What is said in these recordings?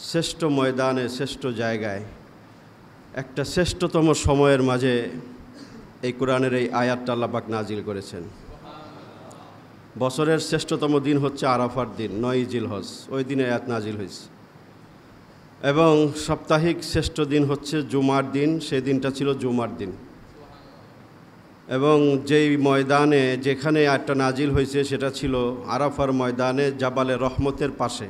শ্রেষ্ঠ ময়দানে শ্রেষ্ঠ জায়গায় একটা শ্রেষ্ঠতম সময়ের মাঝে এই কোরআনের এই আয়াতটা আল্লাহ পাক নাজিল করেছেন। বছরের শ্রেষ্ঠতম দিন হচ্ছে আরাফার দিন, 9 জিলহজ, ওই দিনে আয়াত নাজিল হয়েছে। এবং সাপ্তাহিক শ্রেষ্ঠ দিন হচ্ছে জুমার দিন, সেই দিনটা ছিল জুমার দিন। এবং যেই ময়দানে যেখানে আয়াতটা নাজিল হয়েছে সেটা ছিল আরাফার ময়দানে জাবালে রহমতের পাশে,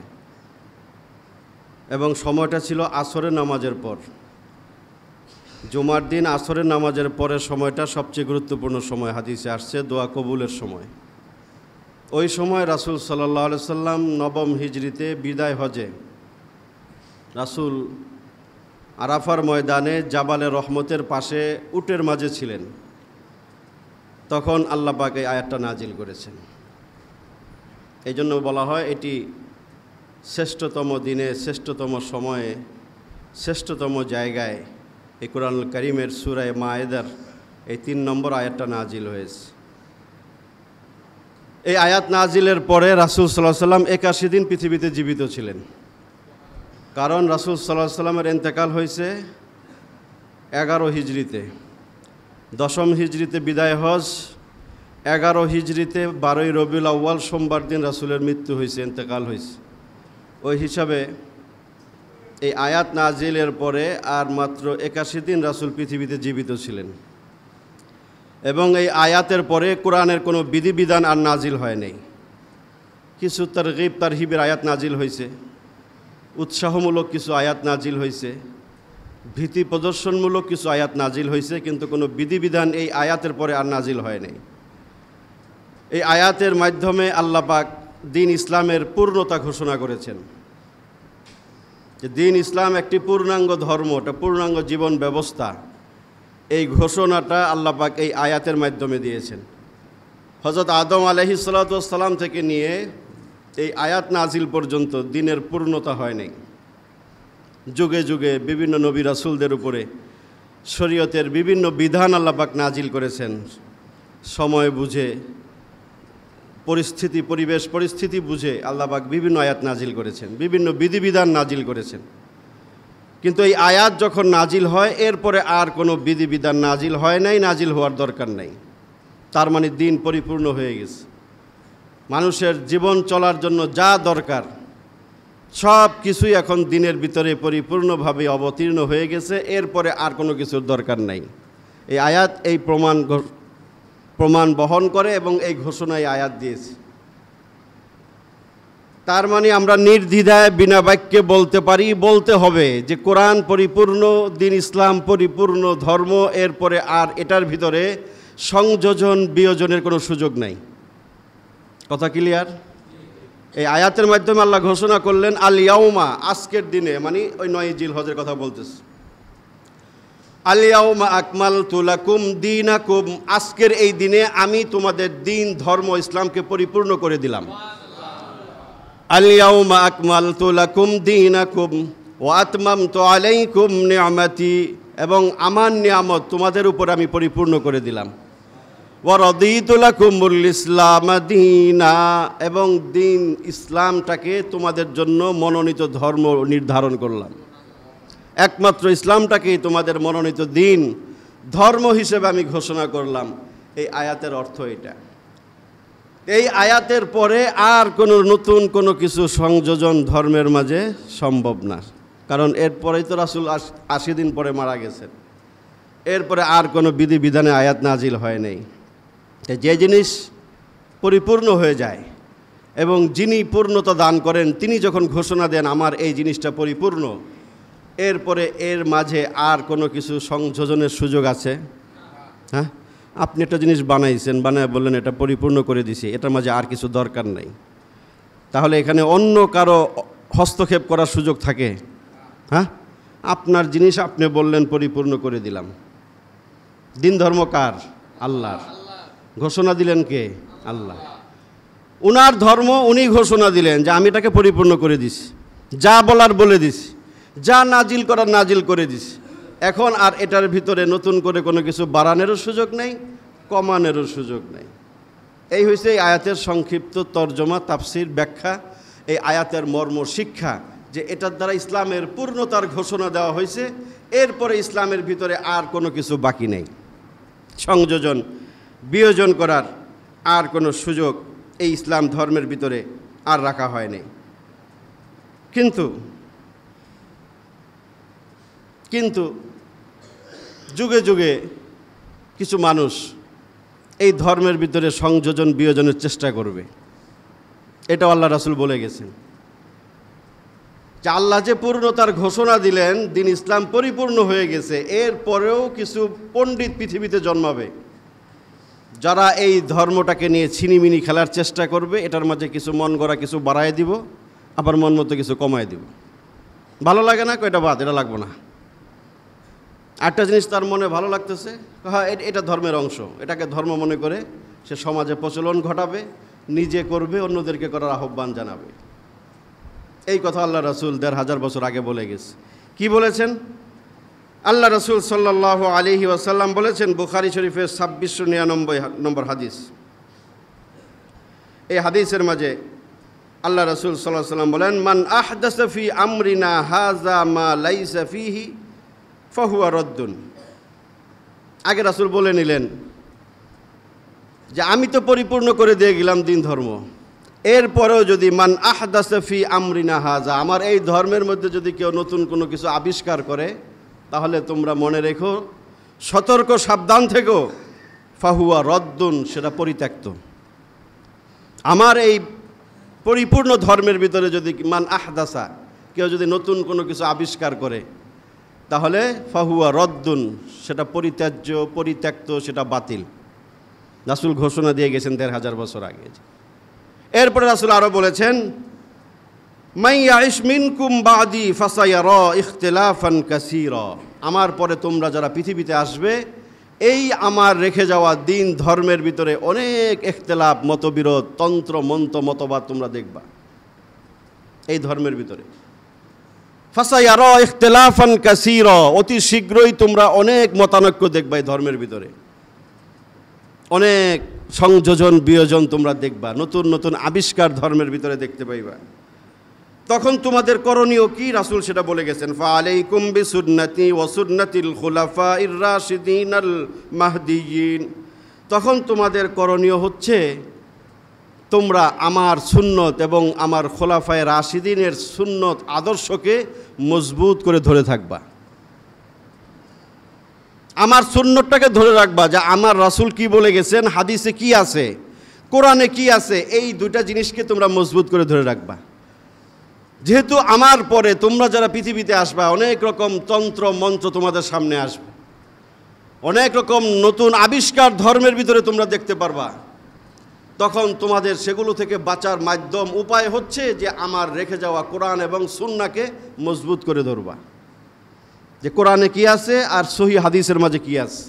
এবং সময়টা ছিল আসরের নামাজের পর। জুমার দিন আসরের নামাজের পরের সময়টা সবচেয়ে গুরুত্বপূর্ণ সময়, হাদিসে আসছে দোয়া কবুলের সময়। ওই সময় রাসূল সাল্লাল্লাহু আলাইহি সাল্লাম 9ম হিজরিতে বিদায় হজে রাসূল আরাফার ময়দানে জাবালে রহমতের পাশে উটের মাঝে ছিলেন। তখন আল্লাহ পাক এই আয়াতটা নাজিল করেছেন। এই জন্য বলা হয় এটি শ্রেষ্ঠতম দিনে শ্রেষ্ঠতম সময়ে শ্রেষ্ঠতম জায়গায় এই কোরআনুল কারীমের সূরা মায়েদার এই 3 নম্বর আয়াতটা নাজিল হয়েছে। এই আয়াত নাজিলের পরে রাসূল সাল্লাল্লাহু আলাইহি সাল্লাম 81 দিন পৃথিবীতে জীবিত ছিলেন। কারণ রাসূল সাল্লাল্লাহু আলাইহি সাল্লামের ইন্তেকাল হয়েছে 11 হিজরিতে, 10ম হিজরিতে বিদায় হজ, 11 হিজরিতে 12ই রবিউল আউয়াল সোমবার দিন রাসূলের মৃত্যু হয়েছে, ইন্তেকাল হয়েছে। ওই হিসাবে এই আয়াত নাজিলের পরে আর মাত্র 81 দিন রাসূল পৃথিবীতে জীবিত ছিলেন। এবং এই আয়াতের পরে কোরআনের কোনো বিধিবিধান আর নাজিল হয় নাই। কিছু তারগীব তারহিবের আয়াত নাজিল হয়েছে, উৎসাহমূলক কিছু আয়াত নাজিল হয়েছে, ভীতি প্রদর্শনমূলক কিছু আয়াত নাজিল হয়েছে, কিন্তু কোনো বিধিবিধান এই আয়াতের পরে আর নাজিল হয় নাই। এই আয়াতের মাধ্যমে আল্লাহ পাক দ্বীন ইসলামের পূর্ণতা ঘোষণা করেছেন, যে দ্বীন ইসলাম একটি পূর্ণাঙ্গ ধর্ম, এটা পূর্ণাঙ্গ জীবন ব্যবস্থা। এই ঘোষণাটা আল্লাহ পাক এই আয়াতের মাধ্যমে দিয়েছেন। হযরত আদম আলাইহিস সালাতু ওয়াস সালাম থেকে নিয়ে এই আয়াত নাজিল পর্যন্ত দ্বীনের পূর্ণতা হয় নাই। যুগে যুগে বিভিন্ন নবী রাসূলদের উপরে শরীয়তের বিভিন্ন বিধান আল্লাহ পাক নাজিল করেছেন। সময় বুঝে, পরিস্থিতি বুঝে আল্লাহ পাক বিভিন্ন আয়াত নাজিল করেছেন, বিভিন্ন বিধিবিধান নাজিল করেছেন। কিন্তু এই আয়াত যখন নাজিল হয় এরপরে আর কোনো বিধিবিধান নাজিল হয় নাই, নাজিল হওয়ার দরকার নাই। তার মানে দ্বীন পরিপূর্ণ হয়ে গেছে। মানুষের জীবন চলার জন্য যা দরকার সব কিছুই এখন দ্বীনের ভিতরে পরিপূর্ণভাবে অবতীর্ণ হয়ে গেছে, এরপরে আর কোনো কিছুর দরকার নাই। এই আয়াত এই প্রমাণ বহন করে এবং এই ঘোষণায় আয়াত দিয়েছে। তার মানে আমরা নির্দ্বিধায় বিনা বাক্যে বলতে পারি, বলতে হবে যে কোরআন পরিপূর্ণ, দ্বীন ইসলাম পরিপূর্ণ ধর্ম, এরপরে আর এটার ভিতরে সংযোজন বিয়োজনের কোনো সুযোগ নাই। কথা ক্লিয়ার? এই আয়াতের মাধ্যমে আল্লাহ ঘোষণা করলেন আল ইয়াউমা, আজকের দিনে, মানে ওই 9 জিলহজের কথা বলতেছে। আল ইয়াউমা আকমালতু লাকুম দীনাকুম, আজকের এই দিনে আমি তোমাদের দ্বীন ধর্ম ইসলামকে পরিপূর্ণ করে দিলাম। আল ইয়াউমা আকমালতু লাকুম দীনাকুম ওয়া আতমামতু আলাইকুম নি'মাতি, এবং আমার নিয়ামত তোমাদের উপর আমি পরিপূর্ণ করে দিলাম। ওয়া রাদিতু লাকুমুল ইসলাম দীনা, এবং দ্বীন ইসলামটাকে তোমাদের জন্য মনোনীত ধর্ম নির্ধারণ করলাম। একমাত্র ইসলামটাকেই তোমাদের মনোনীত দ্বীন ধর্ম হিসেবে আমি ঘোষণা করলাম। এই আয়াতের অর্থ এটা। এই আয়াতের পরে আর কোনো নতুন কোনো কিছু সংযোজন ধর্মের মাঝে সম্ভব না, কারণ এরপরেই তো রাসূল 80 দিন পরে মারা গেছেন। এরপরে আর কোনো বিধিবিধানে আয়াত নাজিল হয় নাই। যে জিনিস পরিপূর্ণ হয়ে যায় এবং যিনি পূর্ণতা দান করেন তিনি যখন ঘোষণা দেন আমার এই জিনিসটা পরিপূর্ণ, এরপরে এর মাঝে আর কোনো কিছু সংযোজনের সুযোগ আছে? হ্যাঁ, আপনি একটা জিনিস বানাইছেন, বানায় বললেন এটা পরিপূর্ণ করে দিছি, এটার মাঝে আর কিছু দরকার নাই, তাহলে এখানে অন্য কারো হস্তক্ষেপ করার সুযোগ থাকে? হ্যাঁ, আপনার জিনিস আপনি বললেন পরিপূর্ণ করে দিলাম। দ্বীন ধর্ম কার? আল্লাহর। ঘোষণা দিলেন কে? আল্লাহ। উনার ধর্ম উনি ঘোষণা দিলেন যে আমি এটাকে পরিপূর্ণ করে দিছি, যা বলার বলে দিছি, যা নাজিল করার নাজিল করে দিছি। এখন আর এটার ভিতরে নতুন করে কোনো কিছু বাড়ানোরও সুযোগ নেই, কমানোরও সুযোগ নেই। এই হয়েছে এই আয়াতের সংক্ষিপ্ত তর্জমা, তাফসির, ব্যাখ্যা, এই আয়াতের মর্ম শিক্ষা, যে এটার দ্বারা ইসলামের পূর্ণতার ঘোষণা দেওয়া হয়েছে, এরপরে ইসলামের ভিতরে আর কোনো কিছু বাকি নেই। সংযোজন বিয়োজন করার আর কোনো সুযোগ এই ইসলাম ধর্মের ভিতরে আর রাখা হয়নি। কিন্তু যুগে যুগে কিছু মানুষ এই ধর্মের ভিতরে সংযোজন বিয়োজনের চেষ্টা করবে। এটা আল্লাহ রাসূল বলে গেছেন যে আল্লাহ যে পূর্ণতার ঘোষণা দিলেন, দিন ইসলাম পরিপূর্ণ হয়ে গেছে, এরপরেও কিছু পণ্ডিত পৃথিবীতে জন্মাবে যারা এই ধর্মটাকে নিয়ে ছিনিমিনি খেলার চেষ্টা করবে। এটার মাঝে কিছু মন গড়া কিছু বাড়ায় দিব, আবার মন মতো কিছু কমায় দিব। ভালো লাগে না, কয়টা বাদ, এটা লাগবো না। একটা জিনিস তার মনে ভালো লাগতেছে, হ্যাঁ এটা ধর্মের অংশ, এটাকে ধর্ম মনে করে সে সমাজে প্রচলন ঘটাবে, নিজে করবে, অন্যদেরকে করার আহ্বান জানাবে। এই কথা আল্লাহ রাসূল ১৫০০ বছর আগে বলে গেছে। কি বলেছেন আল্লাহ রাসূল সাল্লাল্লাহু আলাইহি ওয়াসাল্লাম? বলেছেন বুখারী শরীফের ২৬৯৯ নম্বর হাদিস। এই হাদিসের মাঝে আল্লাহ রাসূল সাল্লাল্লাহু আলাইহি ওয়াসাল্লাম বলেন, মান আহদাসা ফি আমরিনা হাযা মা লাইসা ফিহি ফাহুয়া রদ্দুন। আগে রাসূল বলে নিলেন যে আমি তো পরিপূর্ণ করে দিয়ে গেলাম দিন ধর্ম, এরপরেও যদি মান আহদাসা ফি আমরিনা হাযা, আমার এই ধর্মের মধ্যে যদি কেউ নতুন কোনো কিছু আবিষ্কার করে, তাহলে তোমরা মনে রেখো, সতর্ক সাবধান থেকো, ফাহুয়া রদ্দুন, সেটা পরিত্যক্ত। আমার এই পরিপূর্ণ ধর্মের ভিতরে যদি মান আহদাসা, কেউ যদি নতুন কোনো কিছু আবিষ্কার করে, তাহলে ফাহুয়া রদ্দুন, সেটা পরিত্যাজ্য, পরিত্যক্ত, সেটা বাতিল। রাসূল ঘোষণা দিয়ে গেছেন ১৫০০ বছর আগে। এরপরে রাসূল আরও বলেছেন, মান ইয়াইশ মিনকুম বাদি ফাসায়ারা ইখতিলাফান কাসীরা। আমার পরে তোমরা যারা পৃথিবীতে আসবে, এই আমার রেখে যাওয়া দিন ধর্মের ভিতরে অনেক ইখতিলাফ, মতবিরোধ, তন্ত্র মন্ত্র মতবাদ তোমরা দেখবা এই ধর্মের ভিতরে। ফাসায়ারা ইখতিলাফান কাসীরা, অতি শীঘ্রই তোমরা অনেক মতানৈক্য দেখবা এই ধর্মের ভিতরে, অনেক সংযোজন বিয়োজন তোমরা দেখবা, নতুন নতুন আবিষ্কার ধর্মের ভিতরে দেখতে পাইবা। তখন তোমাদের করণীয় কি? রাসূল সেটা বলে গেছেন, ফাআলাইকুম বিসুন্নতি ওয়া সুন্নাতিল খুলাফাইর রাশিদিনাল মাহদিয়িন। তখন তোমাদের করণীয় হচ্ছে, তোমরা আমার সুন্নত এবং আমার খোলাফায়ে রাশিদিনের সুন্নত আদর্শকে মজবুত করে ধরে থাকবা। আমার সুন্নতটাকে ধরে রাখবা, যে আমার রাসূল কি বলে গেছেন, হাদিসে কি আছে, কোরআনে কি আছে, এই দুইটা জিনিসকে তোমরা মজবুত করে ধরে রাখবা। যেহেতু আমার পরে তোমরা যারা পৃথিবীতে আসবা, অনেক রকম তন্ত্র মন্ত্র তোমাদের সামনে আসবে, অনেক রকম নতুন আবিষ্কার ধর্মের ভিতরে তোমরা দেখতে পারবা। তখন তোমাদের সেগুলো থেকে বাঁচার মাধ্যম, উপায় হচ্ছে যে আমার রেখে যাওয়া কোরআন এবং সুন্নাহকে মজবুত করে ধরবা, যে কোরআনে কি আছে আর সহিহ হাদিসের মাঝে কি আছে,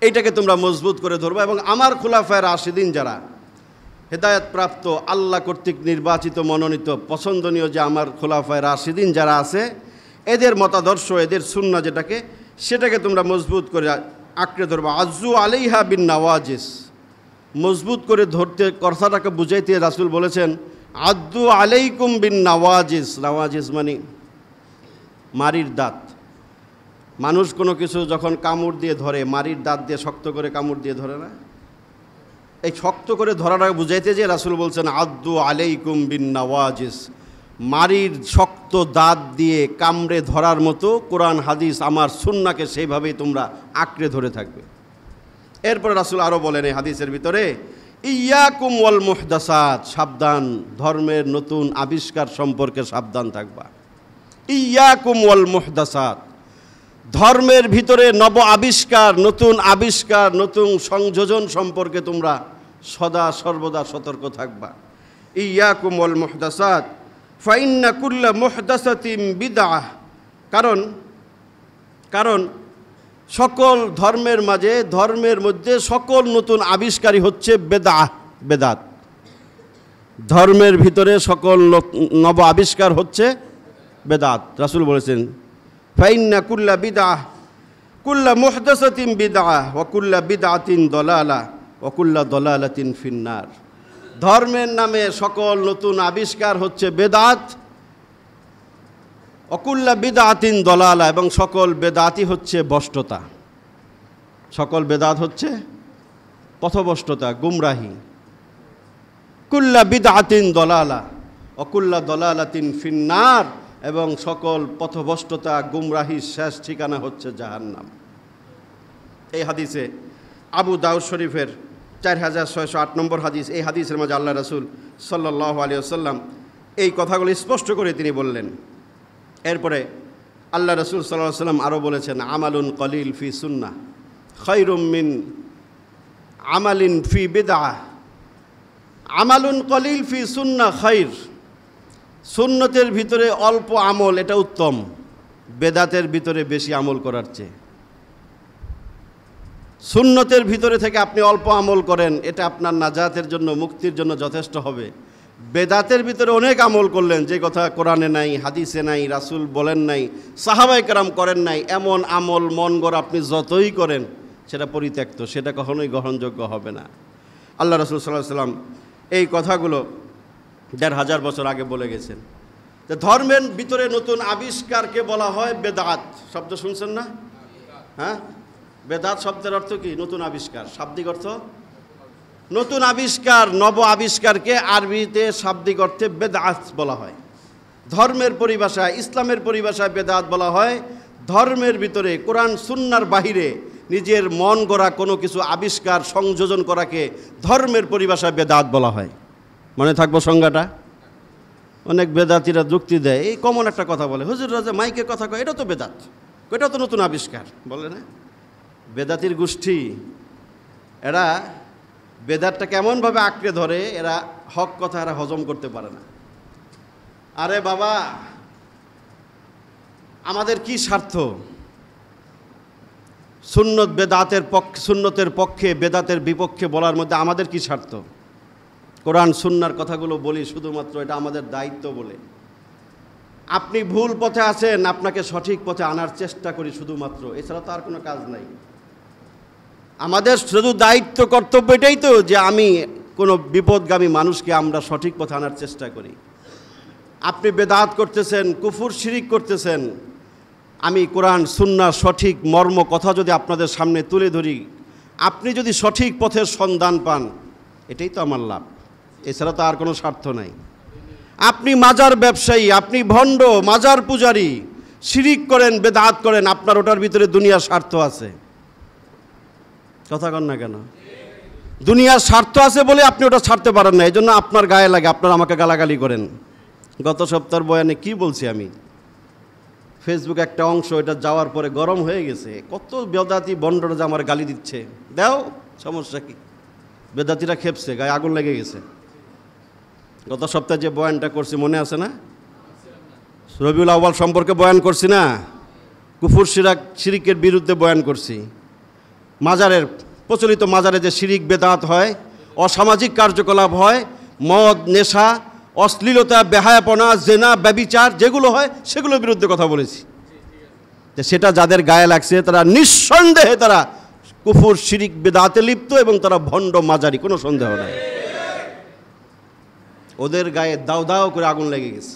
এইটাকে তোমরা মজবুত করে ধরবা। এবং আমার খুলাফায়ে রাশিদিন যারা হেদায়েত প্রাপ্ত, আল্লাহ কর্তৃক নির্বাচিত, মনোনীত, পছন্দনীয় যে আমার খুলাফায়ে রাশিদিন যারা আছে, এদের মতাদর্শ, এদের সুন্নাহ যেটাকে, সেটাকে তোমরা মজবুত করে আঁকড়ে ধরবা। আজ্জু আলাইহা বিন নওয়াজিস, মজবুত করে ধরতে কথাটাকে বুঝাইতে রাসূল বলেছেন, আদ্দু আলাইকুম বিন নওয়াজিস। নওয়াজিস মানে মারির দাঁত। মানুষ কোনো কিছু যখন কামড় দিয়ে ধরে, মারির দাঁত দিয়ে শক্ত করে কামড় দিয়ে ধরে না, এই শক্ত করে ধরাটা বুঝাইতে যে রাসূল বলছেন, আদ্দু আলাইকুম বিন নওয়াজিস, মারির শক্ত দাঁত দিয়ে কামড়ে ধরার মতো কোরআন হাদিস আমার সুন্নাহকে সেইভাবেই তোমরা আঁকড়ে ধরে থাকবে। এরপরে রাসূল আরও বলেন এই হাদিসের ভিতরে, ইয়াকুম ওয়াল মুহদাসাত, সাবধান, ধর্মের নতুন আবিষ্কার সম্পর্কে সাবধান থাকবা। ইয়াকুম ওয়াল মুহদাসাত, ধর্মের ভিতরে নব আবিষ্কার, নতুন সংযোজন সম্পর্কে তোমরা সদা সর্বদা সতর্ক থাকবা। ইয়াকুম ওয়াল মুহদাসাত ফাইন্না কুল্লা মুহদাসাতিন বিদআহ, কারণ সকল ধর্মের মাঝে, ধর্মের মধ্যে সকল নতুন আবিষ্কারই হচ্ছে বেদাত। ধর্মের ভিতরে সকল নব আবিষ্কার হচ্ছে বেদাত। রাসূল বলেছেন, ফাইন্না কুল্লা বিদআহ কুল্লা মুহদাসাতিন বিদআহ ওয়া কুল্লা বিদআতিন দালালা ওয়া কুল্লা দালালাতিন ফিন্নার। ধর্মের নামে সকল নতুন আবিষ্কার হচ্ছে বেদাত, অকুল্লা বিদআতিন দলালা, এবং সকল বেদাতই হচ্ছে ভ্রষ্টতা। সকল বেদাত হচ্ছে পথভ্রষ্টতা, গুমরাহি। কুল্লা বিদআতিন দলালা অকুল্লা দলালাতিন ফিন্নার, এবং সকল পথভ্রষ্টতা গুমরাহির শেষ ঠিকানা হচ্ছে জাহান্নাম। এই হাদিসে আবু দাউদ শরীফের 4608 নম্বর হাদিস, এই হাদিসের মাঝে আল্লাহ রাসূল সাল্লাল্লাহু আলাইহি ওয়াসাল্লাম এই কথাগুলো স্পষ্ট করে তিনি বললেন। এরপরে আল্লাহ রাসূল সাল্লাল্লাহু আলাইহি ওয়াসাল্লাম আরও বলেছেন, আমালুন কলিল ফি সুন্নাহ খায়রুম মিন আমালিন ফি বিদআহ। আমালুন কলিল ফি সুন্নাহ খায়র, সুন্নতের ভিতরে অল্প আমল এটা উত্তম বেদাতের ভিতরে বেশি আমল করার চেয়ে। সুন্নতের ভিতরে থেকে আপনি অল্প আমল করেন, এটা আপনার নাজাতের জন্য, মুক্তির জন্য যথেষ্ট হবে। বেদাতের ভিতরে অনেক আমল করলেন, যে কথা কোরআনে নাই, হাদিসে নাই, রাসূল বলেন নাই, সাহাবায়ে কেরাম করেন নাই, এমন আমল মন গড় আপনি যতই করেন সেটা পরিত্যক্ত, সেটা কখনোই গ্রহণযোগ্য হবে না। আল্লাহ রাসূল সাল্লাল্লাহু আলাইহি ওয়াসাল্লাম এই কথাগুলো ১৫০০ বছর আগে বলে গেছেন। যে ধর্মের ভিতরে নতুন আবিষ্কারকে বলা হয় বেদাত। শব্দ শুনছেন না? হ্যাঁ, বেদাত শব্দের অর্থ কি? নতুন আবিষ্কার। শাব্দিক অর্থ নতুন আবিষ্কার, নব আবিষ্কারকে আরবিতে শাব্দিক অর্থে বেদাত বলা হয়। ধর্মের পরিভাষায়, ইসলামের পরিভাষায় বেদাত বলা হয় ধর্মের ভিতরে কোরআন সুন্নাহর বাহিরে নিজের মন গড়া কোনো কিছু আবিষ্কার সংযোজন করাকে ধর্মের পরিভাষায় বেদাত বলা হয়। মনে থাকবো সংজ্ঞাটা? অনেক বেদাতিরা যুক্তি দেয়, এই কমন একটা কথা বলে, হুজুর রাজা মাইকে কথা কয়, এটা তো বেদাত, এটা তো নতুন আবিষ্কার, বলে না? বেদাতির গোষ্ঠী এরা বেদাতটা কেমনভাবে আঁকড়ে ধরে, এরা হক কথা এরা হজম করতে পারে না। আরে বাবা, আমাদের কি স্বার্থ? সুন্নত বেদাতের পক্ষে, সুন্নতের পক্ষে বেদাতের বিপক্ষে বলার মধ্যে আমাদের কি স্বার্থ? কোরআন সুন্নাহর কথাগুলো বলি শুধুমাত্র এটা আমাদের দায়িত্ব বলে। আপনি ভুল পথে আছেন, আপনাকে সঠিক পথে আনার চেষ্টা করি শুধুমাত্র, এছাড়া তো আর কোনো কাজ নাই। আমাদের শুধু দায়িত্ব, কর্তব্য এটাই তো যে আমি কোনো বিপদগামী মানুষকে আমরা সঠিক পথে আনার চেষ্টা করি। আপনি বেদাত করতেছেন, কুফর শিরিক করতেছেন, আমি কোরআন সুন্নাহ সঠিক মর্ম কথা যদি আপনাদের সামনে তুলে ধরি, আপনি যদি সঠিক পথের সন্ধান পান, এটাই তো আমার লাভ, এছাড়া তো আর কোনো স্বার্থ নাই। আপনি মাজার ব্যবসায়ী, আপনি ভণ্ড, মাজার পূজারী, শিরিক করেন, বেদাত করেন, আপনার ওটার ভিতরে দুনিয়ার স্বার্থ আছে। কথা কন না কেন? দুনিয়ার স্বার্থ আছে বলে আপনি ওটা ছাড়তে পারেন না, এই জন্য আপনার গায়ে লাগে, আপনারা আমাকে গালাগালি করেন। গত সপ্তাহের বয়ানে কি বলছি আমি? ফেসবুক একটা অংশ, এটা যাওয়ার পরে গরম হয়ে গেছে, কত বেদাতি বন্ডরা যে আমার গালি দিচ্ছে, দাও সমস্যা কি? বেদাতিরা খেপছে, গায়ে আগুন লেগে গেছে। গত সপ্তাহে যে বয়ানটা করছি মনে আছে না? রবিউল আউয়াল সম্পর্কে বয়ান করছি না? কুফর শিরিকের বিরুদ্ধে বয়ান করছি। মাজারের, প্রচলিত মাজারে যে শিরিক বেদাত হয়, অসামাজিক কার্যকলাপ হয়, মদ, নেশা, অশ্লীলতা, বেহায়াপনা, জেনা, ব্যভিচার যেগুলো হয়, সেগুলোর বিরুদ্ধে কথা বলেছি। যে সেটা যাদের গায়ে লাগছে তারা নিঃসন্দেহে তারা কুফর শিরিক বেদাতে লিপ্ত, এবং তারা ভণ্ড মাজারি, কোনো সন্দেহ নাই। ওদের গায়ে দাও দাও করে আগুন লেগে গেছে।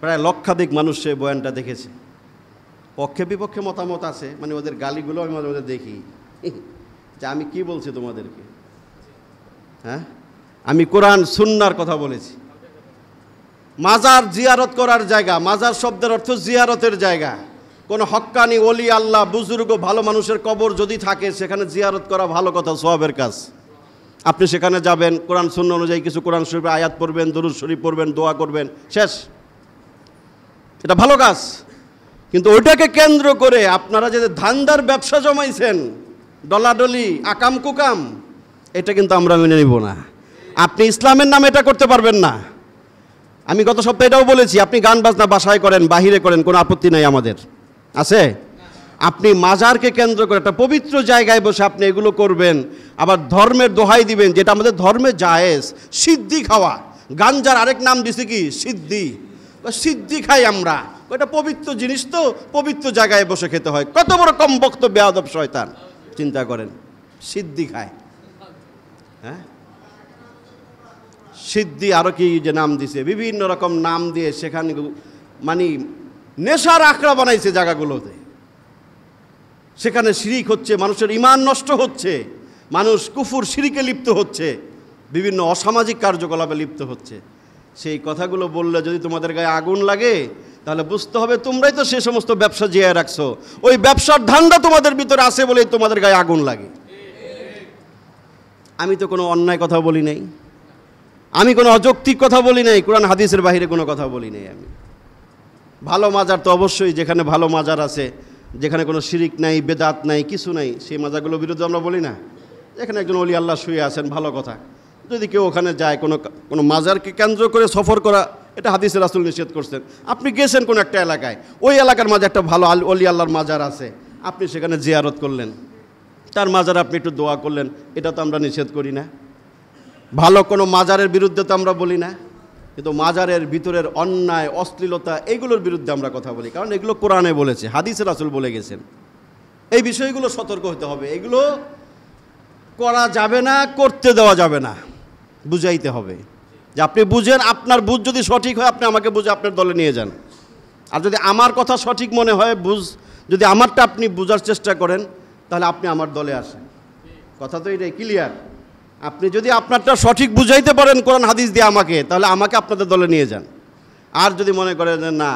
প্রায় লক্ষাধিক মানুষ সে বয়ানটা দেখেছে। পক্ষে বিপক্ষে মতামত আছে, মানে ওদের গালিগুলো আমি মাঝে মাঝে দেখি যে আমি কি বলছি তোমাদেরকে। হ্যাঁ, আমি কোরআন সুন্নাহর কথা বলেছি। মাজার জিয়ারত করার জায়গা, মাজার শব্দের অর্থ জিয়ারতের জায়গা। কোনো হক্কানি ওলি আল্লাহ, বুজুর্গ, ভালো মানুষের কবর যদি থাকে, সেখানে জিয়ারত করা ভালো কথা, সওয়াবের কাজ। আপনি সেখানে যাবেন, কোরআন সুন্নাহ অনুযায়ী কিছু কোরআন শরীফের আয়াত পড়বেন, দরুদ শরীফ পড়বেন, দোয়া করবেন, শেষ। এটা ভালো কাজ। কিন্তু ওইটাকে কেন্দ্র করে আপনারা যে ধান্দার ব্যবসা জমাইছেন, ডলাডলি, আকাম কুকাম, এটা কিন্তু আমরা মেনে নিব না। আপনি ইসলামের নামে এটা করতে পারবেন না। আমি গত সপ্তাহে এটাও বলেছি, আপনি গান বাজনা বাসায় করেন, বাহিরে করেন, কোনো আপত্তি নাই আমাদের, আছে। আপনি মাজারকে কেন্দ্র করে একটা পবিত্র জায়গায় বসে আপনি এগুলো করবেন, আবার ধর্মের দোহাই দিবেন, যেটা আমাদের ধর্মে জায়েজ। সিদ্ধি খাওয়া, গাঞ্জার আরেক নাম দিছে কি? সিদ্ধি। সিদ্ধি খাই আমরা, ওটা পবিত্র জিনিস, তো পবিত্র জায়গায় বসে খেতে হয়। কত বড় কম বক্ত বেয়াদব শয়তান, চিন্তা করেন, সিদ্ধি খায়। হ্যাঁ, সিদ্ধি আরও কি যে নাম দিছে, বিভিন্ন রকম নাম দিয়ে সেখানে মানে নেশার আখড়া বানাইছে জায়গাগুলোতে। সেখানে শিরিক হচ্ছে, মানুষের ঈমান নষ্ট হচ্ছে, মানুষ কুফর শিরিকে লিপ্ত হচ্ছে, বিভিন্ন অসামাজিক কার্যকলাপে লিপ্ত হচ্ছে। সেই কথাগুলো বললে যদি তোমাদের গায়ে আগুন লাগে তাহলে বুঝতে হবে তোমরাই তো সে সমস্ত ব্যবসা জিয়ে রাখছো। ওই ব্যবসার ধান্দা তোমাদের ভিতরে আছে বলেই তোমাদের গায়ে আগুন লাগে। আমি তো কোনো অন্যায় কথা বলি নাই, আমি কোনো অযৌক্তিক কথা বলি নাই, কোরআন হাদিসের বাইরে কোনো কথা বলি নাই। আমি ভালো মাজার তো অবশ্যই, যেখানে ভালো মাজার আছে, যেখানে কোনো শিরিক নাই, বেদাত নাই, কিছু নাই, সেই মাজারগুলোর বিরুদ্ধে আমরা বলি না। যেখানে একজন ওলি আল্লাহ শুয়ে আছেন, ভালো কথা। যদি কেউ ওখানে যায়, কোনো মাজারকে কেন্দ্র করে সফর করা, এটা হাদিসে রাসূল নিষেধ করছেন। আপনি গেছেন কোনো একটা এলাকায়, ওই এলাকার মাঝে একটা ভালো ওলি আল্লাহর মাজার আছে, আপনি সেখানে জিয়ারত করলেন, তার মাজারে আপনি একটু দোয়া করলেন, এটা তো আমরা নিষেধ করি না। ভালো কোনো মাজারের বিরুদ্ধে তো আমরা বলি না, কিন্তু মাজারের ভিতরের অন্যায়, অশ্লীলতা, এইগুলোর বিরুদ্ধে আমরা কথা বলি, কারণ এগুলো কোরআনে বলেছে, হাদিসে রাসূল বলে গেছেন। এই বিষয়গুলো সতর্ক হতে হবে। এগুলো করা যাবে না, করতে দেওয়া যাবে না, বুঝাইতে হবে যে আপনি বুঝেন, আপনার বুঝ যদি সঠিক হয় আপনি আমাকে বুঝে আপনার দলে নিয়ে যান। আর যদি আমার কথা সঠিক মনে হয়, যদি আমারটা আপনি বোঝার চেষ্টা করেন, তাহলে আপনি আমার দলে আসেন। কথা তো এটাই ক্লিয়ার। আপনি যদি আপনারটা সঠিক বুঝাইতে পারেন কোরআন হাদিস দিয়ে আমাকে, তাহলে আমাকে আপনাদের দলে নিয়ে যান। আর যদি মনে করেন যে না,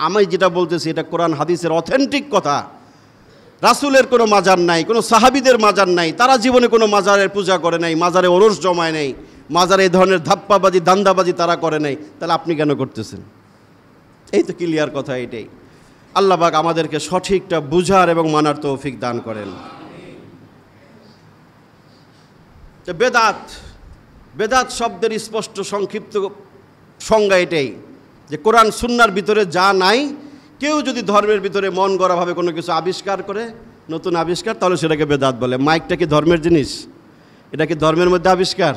আমি যেটা বলতেছি এটা কোরআন হাদিসের অথেন্টিক কথা, রাসূলের কোনো মাজার নাই, কোনো সাহাবীদের মাজার নাই, তারা জীবনে কোনো মাজারের পূজা করে নাই, মাজারে ওরস জমায় নাই, মাজারে এই ধরনের ধাপ্পাবাজি, দান্দাবাজি তারা করে নাই, তাহলে আপনি কেন করতেছেন? এই তো ক্লিয়ার কথা এটাই। আল্লাহ পাক আমাদেরকে সঠিকটা বুঝার এবং মানার তৌফিক দান করেন। বেদাত, বেদাত শব্দের স্পষ্ট সংক্ষিপ্ত সংজ্ঞা এটাই যে কোরআন সুন্নাহর ভিতরে যা নাই, কেউ যদি ধর্মের ভিতরে মন গড়াভাবে কোনো কিছু আবিষ্কার করে, নতুন আবিষ্কার, তাহলে সেটাকে বেদাত বলে। মাইকটা কি ধর্মের জিনিস? এটা কি ধর্মের মধ্যে আবিষ্কার?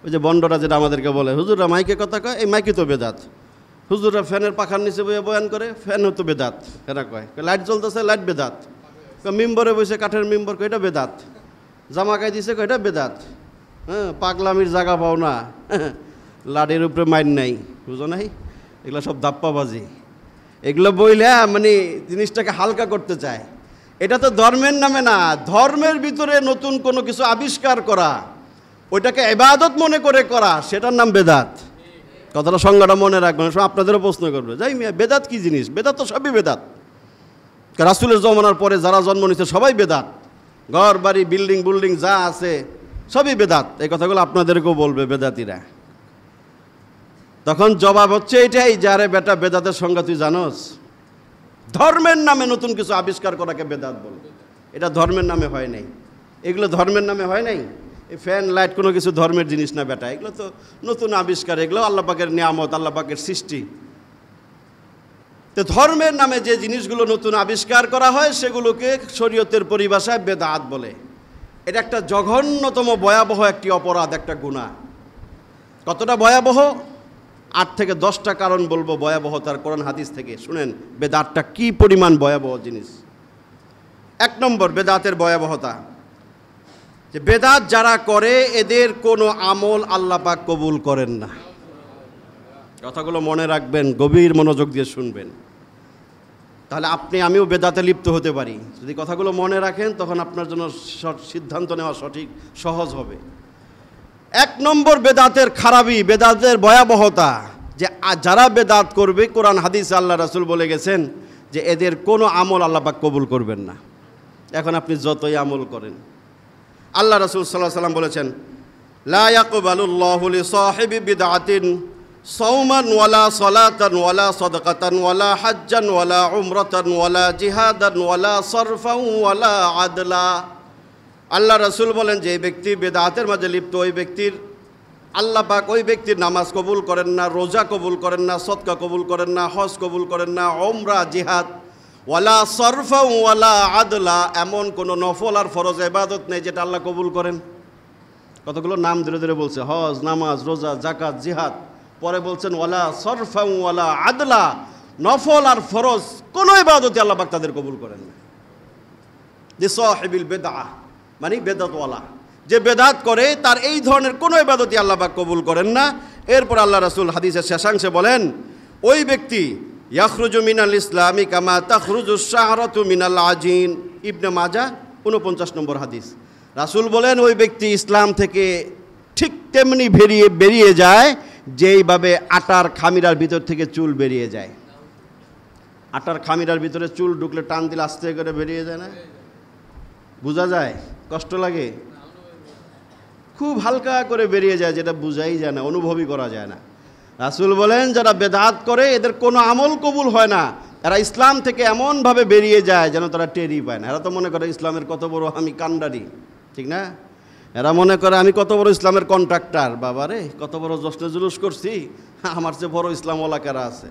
ওই যে বন্ডরা যেটা আমাদেরকে বলে, হুজুররা মাইকে কথা কয়, এই মাইকই তো বেদাত। হুজুররা ফ্যানের পাখার নিচে বইয়ে বয়ান করে, ফ্যানও তো বেদাত। এরা কয় লাইট জ্বলতেছে, লাইট বেদাত। মিম্বরে বসে, কাঠের মিম্বর, এটা বেদাত। জামা গায়ে দিছে, এটা বেদাত। হ্যাঁ, পাগলামির জায়গা পাও না, লাডির উপরে মাইন নাই, বুঝো নাই? এগুলো সব দাপ্পাবাজি। এগুলো বইলে মানে জিনিসটাকে হালকা করতে চায়। এটা তো ধর্মের নামে না, ধর্মের ভিতরে নতুন কোনো কিছু আবিষ্কার করা, ওইটাকে ইবাদত মনে করে করা, সেটার নাম বেদাত। কথাটা সংজ্ঞাটা মনে রাখবেন, আপনাদেরও প্রশ্ন করবে, যাই মিয়া বেদাত কী জিনিস? বেদাত তো সবই বেদাত। রাসূলের জমানার পরে যারা জন্ম নিচ্ছে সবাই বেদাত, ঘর বাড়ি বিল্ডিং যা আছে সবই বেদাত। এই কথাগুলো আপনাদেরকেও বলবে বেদাতিরা। তখন জবাব হচ্ছে এটাই, যারে বেটা বেদাতের সংজ্ঞা তুই জানোস? ধর্মের নামে নতুন কিছু আবিষ্কার করাকে বেদাত বলবে। এটা ধর্মের নামে হয় নাই, এগুলো ধর্মের নামে হয় নাই। এই ফ্যান লাইট কোনো কিছু ধর্মের জিনিস না বেটা, এগুলো তো নতুন আবিষ্কার, এগুলো আল্লাহ পাকের নিয়ামত, আল্লাহ পাকের সৃষ্টি। তো ধর্মের নামে যে জিনিসগুলো নতুন আবিষ্কার করা হয় সেগুলোকে শরীয়তের পরিভাষায় বেদাত বলে। এটা একটা জঘন্যতম ভয়াবহ একটি অপরাধ, একটা গুনাহ। কতটা ভয়াবহ? 8 থেকে 10টা কারণ বলবো ভয়াবহতার কোরআন হাদিস থেকে, শুনেন বেদাতটা কি পরিমাণ ভয়াবহ জিনিস। 1 নম্বর বেদাতের ভয়াবহতা, যে বেদাত যারা করে এদের কোনো আমল আল্লাহ পাক কবুল করেন না। কথাগুলো মনে রাখবেন, গভীর মনোযোগ দিয়ে শুনবেন, তাহলে আমিও বেদাতে লিপ্ত হতে পারি। যদি কথাগুলো মনে রাখেন তখন আপনার জন্য সিদ্ধান্ত নেওয়া সঠিক সহজ হবে। 1 নম্বর বেদাতের খারাপি, বেদাতের ভয়াবহতা, যে যারা বেদাত করবে কোরআন হাদিসে আল্লাহ রাসূল বলে গেছেন যে এদের কোনো আমল আল্লাহ পাক কবুল করবেন না। এখন আপনি যতই আমল করেন, আল্লাহ রাসূল সাল্লাল্লাহু আলাইহি ওয়াসাল্লাম বলেছেন, লা ইয়াকবালুল্লাহু লিসাহিবি বিদআতিন সাওমান ওয়ালা সালাতান ওয়ালা সাদাকাতান ওয়ালা হাজ্জান ওয়ালা উমরাতান ওয়ালা জিহাদান ওয়ালা সরফান ওয়ালা আদলা। আল্লাহ রাসূল বলেন যে এই ব্যক্তি বেদাতের মাঝে লিপ্ত, ওই ব্যক্তির আল্লাহ পাক ওই ব্যক্তির নামাজ কবুল করেন না, রোজা কবুল করেন না, সদকা কবুল করেন না, হজ কবুল করেন না, উমরা, জিহাদ, ওয়ালা সরফা ওয়ালা আদলা, এমন কোনো নফল আর ফরজ ইবাদত নেই যেটা আল্লাহ কবুল করেন। কতগুলো নাম ধরে ধরে বলছে, হজ, নামাজ, রোজা, যাকাত, জিহাদ, পরে বলছেন ওয়ালা সরফা ওয়ালা আদলা, নফল আর ফরজ কোনো ইবাদতই আল্লাহ পাক তাদের কবুল করেন না। লিসাহিবিল বিদআহ মানে বেদাতওয়ালা, যে বেদাত করে তার এই ধরনের কোনো ইবাদতই আল্লাহ পাক কবুল করেন না। এরপর আল্লাহ রাসূল হাদিসের শেষাংশে বলেন, ওই ব্যক্তি ইয়াখরুজু মিনাল ইসলামি কামা তাখরুজু শাহরাতু মিনাল আজিন, ইবনে মাজাহ 49 নম্বর হাদিস। রাসূল বলেন ওই ব্যক্তি ইসলাম থেকে ঠিক তেমনি বেরিয়ে যায় যেইভাবে আটার খামিরার ভিতর থেকে চুল বেরিয়ে যায়। আটার খামিরার ভিতরে চুল ঢুকলে টান দিলে আস্তে করে বেরিয়ে যায় না? বোঝা যায়? কষ্ট লাগে? খুব হালকা করে বেরিয়ে যায়, যেটা বোঝাই যায় না, অনুভবই করা যায় না। রাসূল বলেন যারা বেদাত করে এদের কোনো আমল কবুল হয় না, এরা ইসলাম থেকে এমনভাবে বেরিয়ে যায় যেন তারা টেরই পায় না। এরা তো মনে করে ইসলামের কত বড় আমি কান্ডারি, ঠিক না? এরা মনে করে আমি কত বড় ইসলামের কন্ট্রাক্টর, বাবারে কত বড় জশ্নে জুলুস করছি, আমার চেয়ে বড় ইসলামওয়ালা কারা আছে।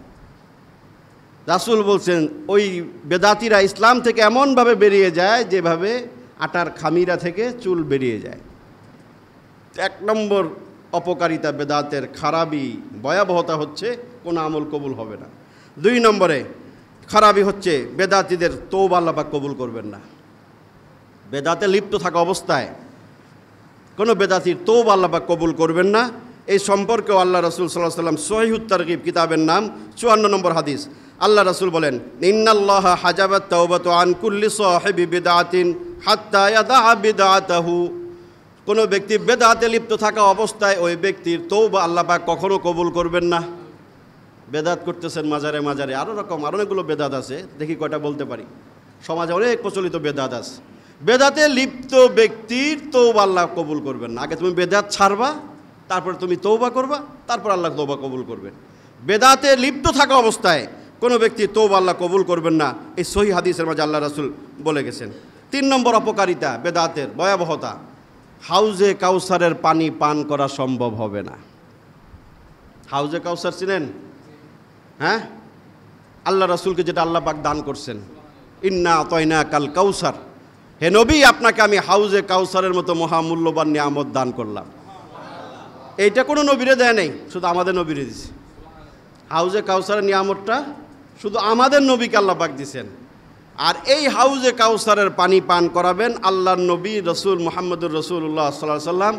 রাসূল বলছেন ওই বেদাতিরা ইসলাম থেকে এমনভাবে বেরিয়ে যায় যেভাবে আটার খামিরা থেকে চুল বেরিয়ে যায়। 1 নম্বর অপকারিতা বেদাতের, খারাপি ভয়াবহতা হচ্ছে কোনো আমল কবুল হবে না। 2 নম্বরে খারাপি হচ্ছে বেদাতিদের তওবা আল্লাহ পাক কবুল করবেন না। বেদাতে লিপ্ত থাকা অবস্থায় কোনো বেদাতির তওবা আল্লাহ পাক কবুল করবেন না। এই সম্পর্কেও আল্লাহ রাসূল সাল্লাল্লাহু আলাইহি ওয়াসাল্লাম সহিহুত তারগিব কিতাবের নাম 54 নম্বর হাদিস, আল্লাহ রাসূল বলেন ইন্নাল্লাহা হাজাবাত তাওবাতু আন কুল্লি সাহিবি বিদআতিন হাত্তা ইয়াদা বিদআতাহু। কোনো ব্যক্তি বেদাতে লিপ্ত থাকা অবস্থায় ওই ব্যক্তির তওবা আল্লাহ পাক কখনো কবুল করবেন না। বেদাত করতেছেন মাজারে মাজারে, আরও অনেকগুলো বেদাত আছে, দেখি কয়টা বলতে পারি। সমাজে অনেক প্রচলিত বেদাত আছে। বেদাতে লিপ্ত ব্যক্তির তওবা আল্লাহ কবুল করবেন না। আগে তুমি বেদাত ছাড়বা, তারপর তুমি তওবা করবা, তারপর আল্লাহ তওবা কবুল করবেন। বেদাতে লিপ্ত থাকা অবস্থায় কোনো ব্যক্তি তওবা আল্লাহ কবুল করবেন না, এই সহিহ হাদিসের মাঝে আল্লাহ রাসূল বলে গেছেন। 3 নম্বর অপকারিতা বেদাতের ভয়াবহতা, হাউজে কাউসারের পানি পান করা সম্ভব হবে না। হাউজে কাউসার চিনেন? হ্যাঁ, আল্লাহ রাসূলকে যেটা আল্লাহ পাক দান করছেন, ইন্না আতাইনা কাল কাউসার, হে নবী আপনাকে আমি হাউজে কাউসারের মতো মহামূল্যবান নিয়ামত দান করলাম। এইটা কোনো নবীরে দেয় নাই, শুধু আমাদের নবীরে দিছে। হাউজে কাউসারের নিয়ামতটা শুধু আমাদের নবীকে আল্লাহ পাক দিছেন। আর এই হাউজে কাউসারের পানি পান করাবেন আল্লাহর নবী রসুল মুহাম্মদুর রাসূলুল্লাহ সাল্লাল্লাহু আলাইহি ওয়াসাল্লাম।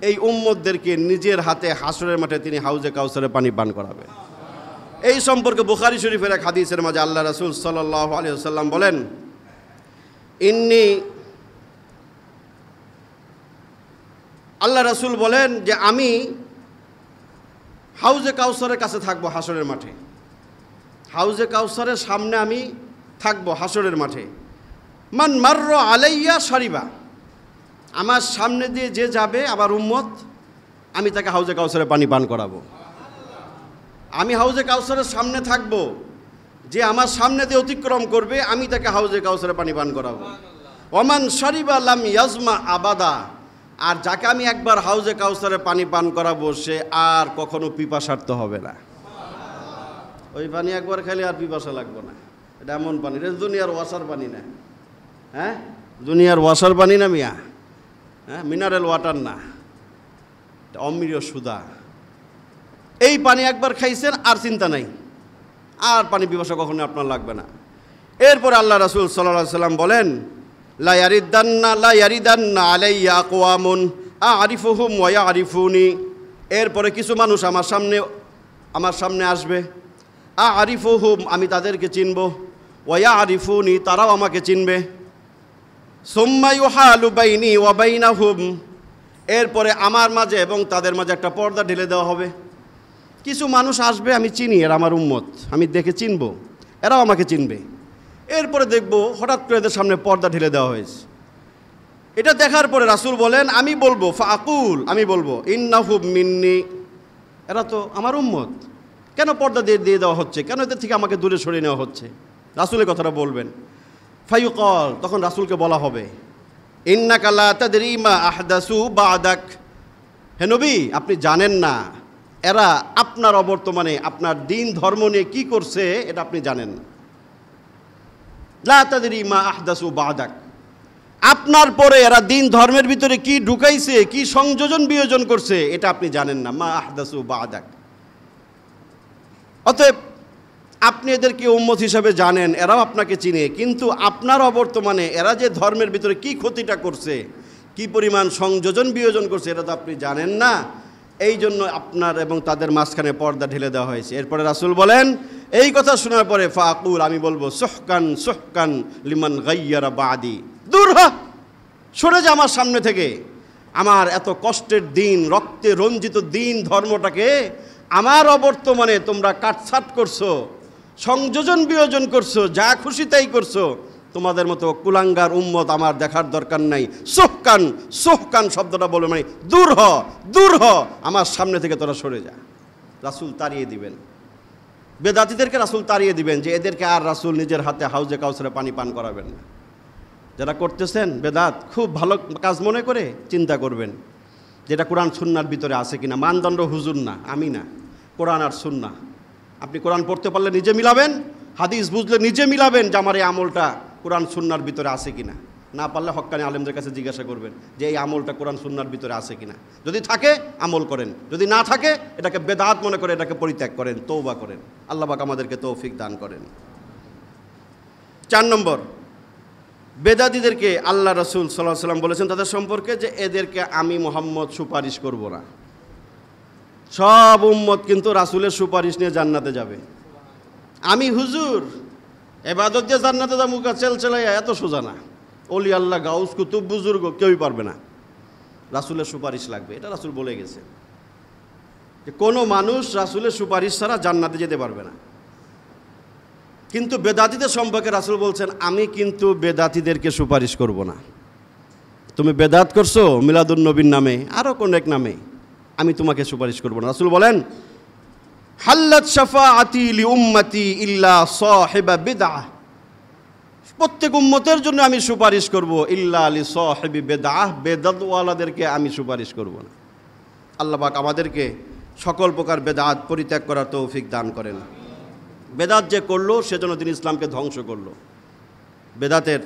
এই উম্মতদেরকে নিজের হাতে হাসরের মাঠে তিনি হাউজে কাউসারের পানি পান করাবেন। এই সম্পর্কে বুখারী শরীফের এক হাদিসের মাঝে আল্লাহ রাসূল সাল্লাল্লাহু আলাইহি ওয়াসাল্লাম বলেন আল্লাহ রাসূল বলেন যে আমি হাউজে কাউসারের কাছে থাকবো হাসরের মাঠে। হাউজে কাউসারের সামনে আমি থাকবো হাসরের মাঠে। মান মাররা আলাইয়া শারিবা, আমার সামনে দিয়ে যে যাবে আমার উম্মত, আমি তাকে হাউজে কাউসারে পানি পান করাবো। আমি হাউজে কাউসারের সামনে থাকবো, যে আমার সামনে দিয়ে অতিক্রম করবে আমি তাকে হাউজে কাউসারে পানি পান করাবো। ওমান শারিবা লাম ইয়াজমা আবাদা, আর যাকে আমি একবার হাউজে কাউসারে পানি পান করাবো সে আর কখনো পিপাসার্ত হবে না। ওই পানি একবার খেলে আর পিপাসা লাগবে না। এটা এমন পানি, এটা দুনিয়ার ওয়াসার পানি না। হ্যাঁ, দুনিয়ার ওয়াসার পানি না মিয়া, হ্যাঁ, মিনারেল ওয়াটার না, অমৃত সুধা। এই পানি একবার খাইছেন আর চিন্তা নাই, আর পানি পিপাসা কখনো আপনার লাগবে না। এরপরে আল্লাহ রাসূল সাল্লাল্লাহু আলাইহি ওয়াসাল্লাম বলেন লা ইয়ারিদান্না আলাইয়া আকওয়ামুন আরিফুহুম ওয়া ইয়ারিফুনি। এরপরে কিছু মানুষ আমার সামনে আসবে, আরিফুহুম আমি তাদেরকে চিনব, ওয়া ইয়ারিফুনি তারাও আমাকে চিনবে। সুম্মা ইউহালু বাইনি ওয়া বাইনাহুম, এরপরে আমার মাঝে এবং তাদের মাঝে একটা পর্দা ঢেলে দেওয়া হবে। কিছু মানুষ আসবে আমি চিনি, এরা আমার উম্মত, আমি দেখে চিনব, এরাও আমাকে চিনবে। এরপরে দেখব হঠাৎ করে এদের সামনে পর্দা ঢেলে দেওয়া হয়েছে। এটা দেখার পরে রাসূল বলেন আমি বলবো ফাকুল, আমি বলবো ইন্নাহুম মিন্নি, এরা তো আমার উম্মত, কেন পর্দা দিয়ে দেওয়া হচ্ছে, কেন এদের থেকে আমাকে দূরে সরিয়ে নেওয়া হচ্ছে? রাসূলের কথাটা বলবেন। ফায়ুকাল, তখন রাসূলকে বলা হবে ইন্নাকা লা তাদরি মা আহদাসু বাদাক, হে নবী আপনি জানেন না এরা আপনার অবর্তমানে আপনার দিন ধর্ম নিয়ে কী করছে, এটা আপনি জানেন না। লা তাদরি মা আহদাসু বাদাক, আপনার পরে এরা দিন ধর্মের ভিতরে কি ঢুকাইছে, কি সংযোজন বিয়োজন করছে, এটা আপনি জানেন না। মা আহদাসু বাদাক, অতএব আপনি এদেরকে উম্মত হিসাবে জানেন, এরাও আপনাকে চিনে, কিন্তু আপনার অবর্তমানে এরা যে ধর্মের ভিতরে কি ক্ষতিটা করছে, কি পরিমাণ সংযোজন বিয়োজন করছে, এটা তো আপনি জানেন না। এই জন্য আপনার এবং তাদের মাঝখানে পর্দা ঢেলে দেওয়া হয়েছে। এরপরে রাসূল বলেন এই কথা শোনার পরে ফাকুল, আমি বলবো সুহকান সুহকান লিমান গাইয়ারা বাদি, দূর হ, সরে যা আমার সামনে থেকে। আমার এত কষ্টের দিন, রক্তে রঞ্জিত দিন, ধর্মটাকে আমার অবর্তমানে তোমরা কাটছাট করছো, সংযোজন বিয়োজন করছো, যা খুশি তাই করছো। তোমাদের মতো কুলাঙ্গার উম্মত আমার দেখার দরকার নাই। সুহকান সুহকান শব্দটা বলে মানে দূর হ, দূর হ, আমার সামনে থেকে তোরা সরে যা। রাসূল তাড়িয়ে দিবেন, বেদাতীদেরকে রাসূল তাড়িয়ে দিবেন যে এদেরকে আর রাসূল নিজের হাতে হাউজে কাউসারে পানি পান করাবেন না। যারা করতেছেন বেদাত, খুব ভালো কাজ মনে করে চিন্তা করবেন যেটা কোরআন সুন্নাহর ভিতরে আছে কিনা। মানদণ্ড হুজুর না, আমি না, কোরআন আর সুন্নাহ। আপনি কোরআন পড়তে পারলে নিজে মিলাবেন, হাদিস বুঝলে নিজে মিলাবেন যে আমার এই আমলটা কোরআন সুন্নাহর ভিতরে আছে কিনা। না পারলে হক্কানি আলেমদের কাছে জিজ্ঞাসা করবেন যে এই আমলটা কোরআন সুন্নাহর ভিতরে আছে কিনা। যদি থাকে আমল করেন, যদি না থাকে এটাকে বেদাত মনে করে এটাকে পরিত্যাগ করেন, তওবা করেন। আল্লাহ পাক আমাদেরকে তৌফিক দান করেন। 4 নম্বর, বেদাতীদেরকে আল্লাহ রাসূল সাল্লাল্লাহু আলাইহি ওয়াসাল্লাম বলেছেন তাদের সম্পর্কে যে এদেরকে আমি মুহাম্মদ সুপারিশ করব না। সব উম্মত কিন্তু রাসূলের সুপারিশ নিয়ে জান্নাতে যাবে। আমি হুজুর ইবাদত দিয়ে জান্নাতে যাবো, মুখা চেলচেলাইয়া, এত সোজা না। ওলি আল্লাহ, গাউস, কুতুব, বুজুর্গ কেউই পারবে না, রাসূলের সুপারিশ লাগবে। এটা রাসূল বলে গেছে যে কোনো মানুষ রাসূলের সুপারিশ ছাড়া জান্নাতে যেতে পারবে না। কিন্তু বেদাতীদের সম্পর্কে রাসূল বলছেন আমি কিন্তু বেদাতীদেরকে সুপারিশ করব না। তুমি বেদাত করছো মিলাদুন নবীর নামে, আরও কোন এক নামে, আমি তোমাকে সুপারিশ করব না। রাসূল বলেন হাল্লাত শাফাআতি লি উম্মতি ইল্লা সাহিবা বিদআহ, প্রত্যেক উম্মতের জন্য আমি সুপারিশ করব, ইল্লা লি সাহিবি বিদআহ, বেদাতওয়ালাদেরকে আমি সুপারিশ করব না। আল্লাহ পাক আমাদেরকে সকল প্রকার বেদাত পরিত্যাগ করার তৌফিক দান করেন। বেদাত যে করলো সেজন্য তিনি ইসলামকে ধ্বংস করলো। বেদাতের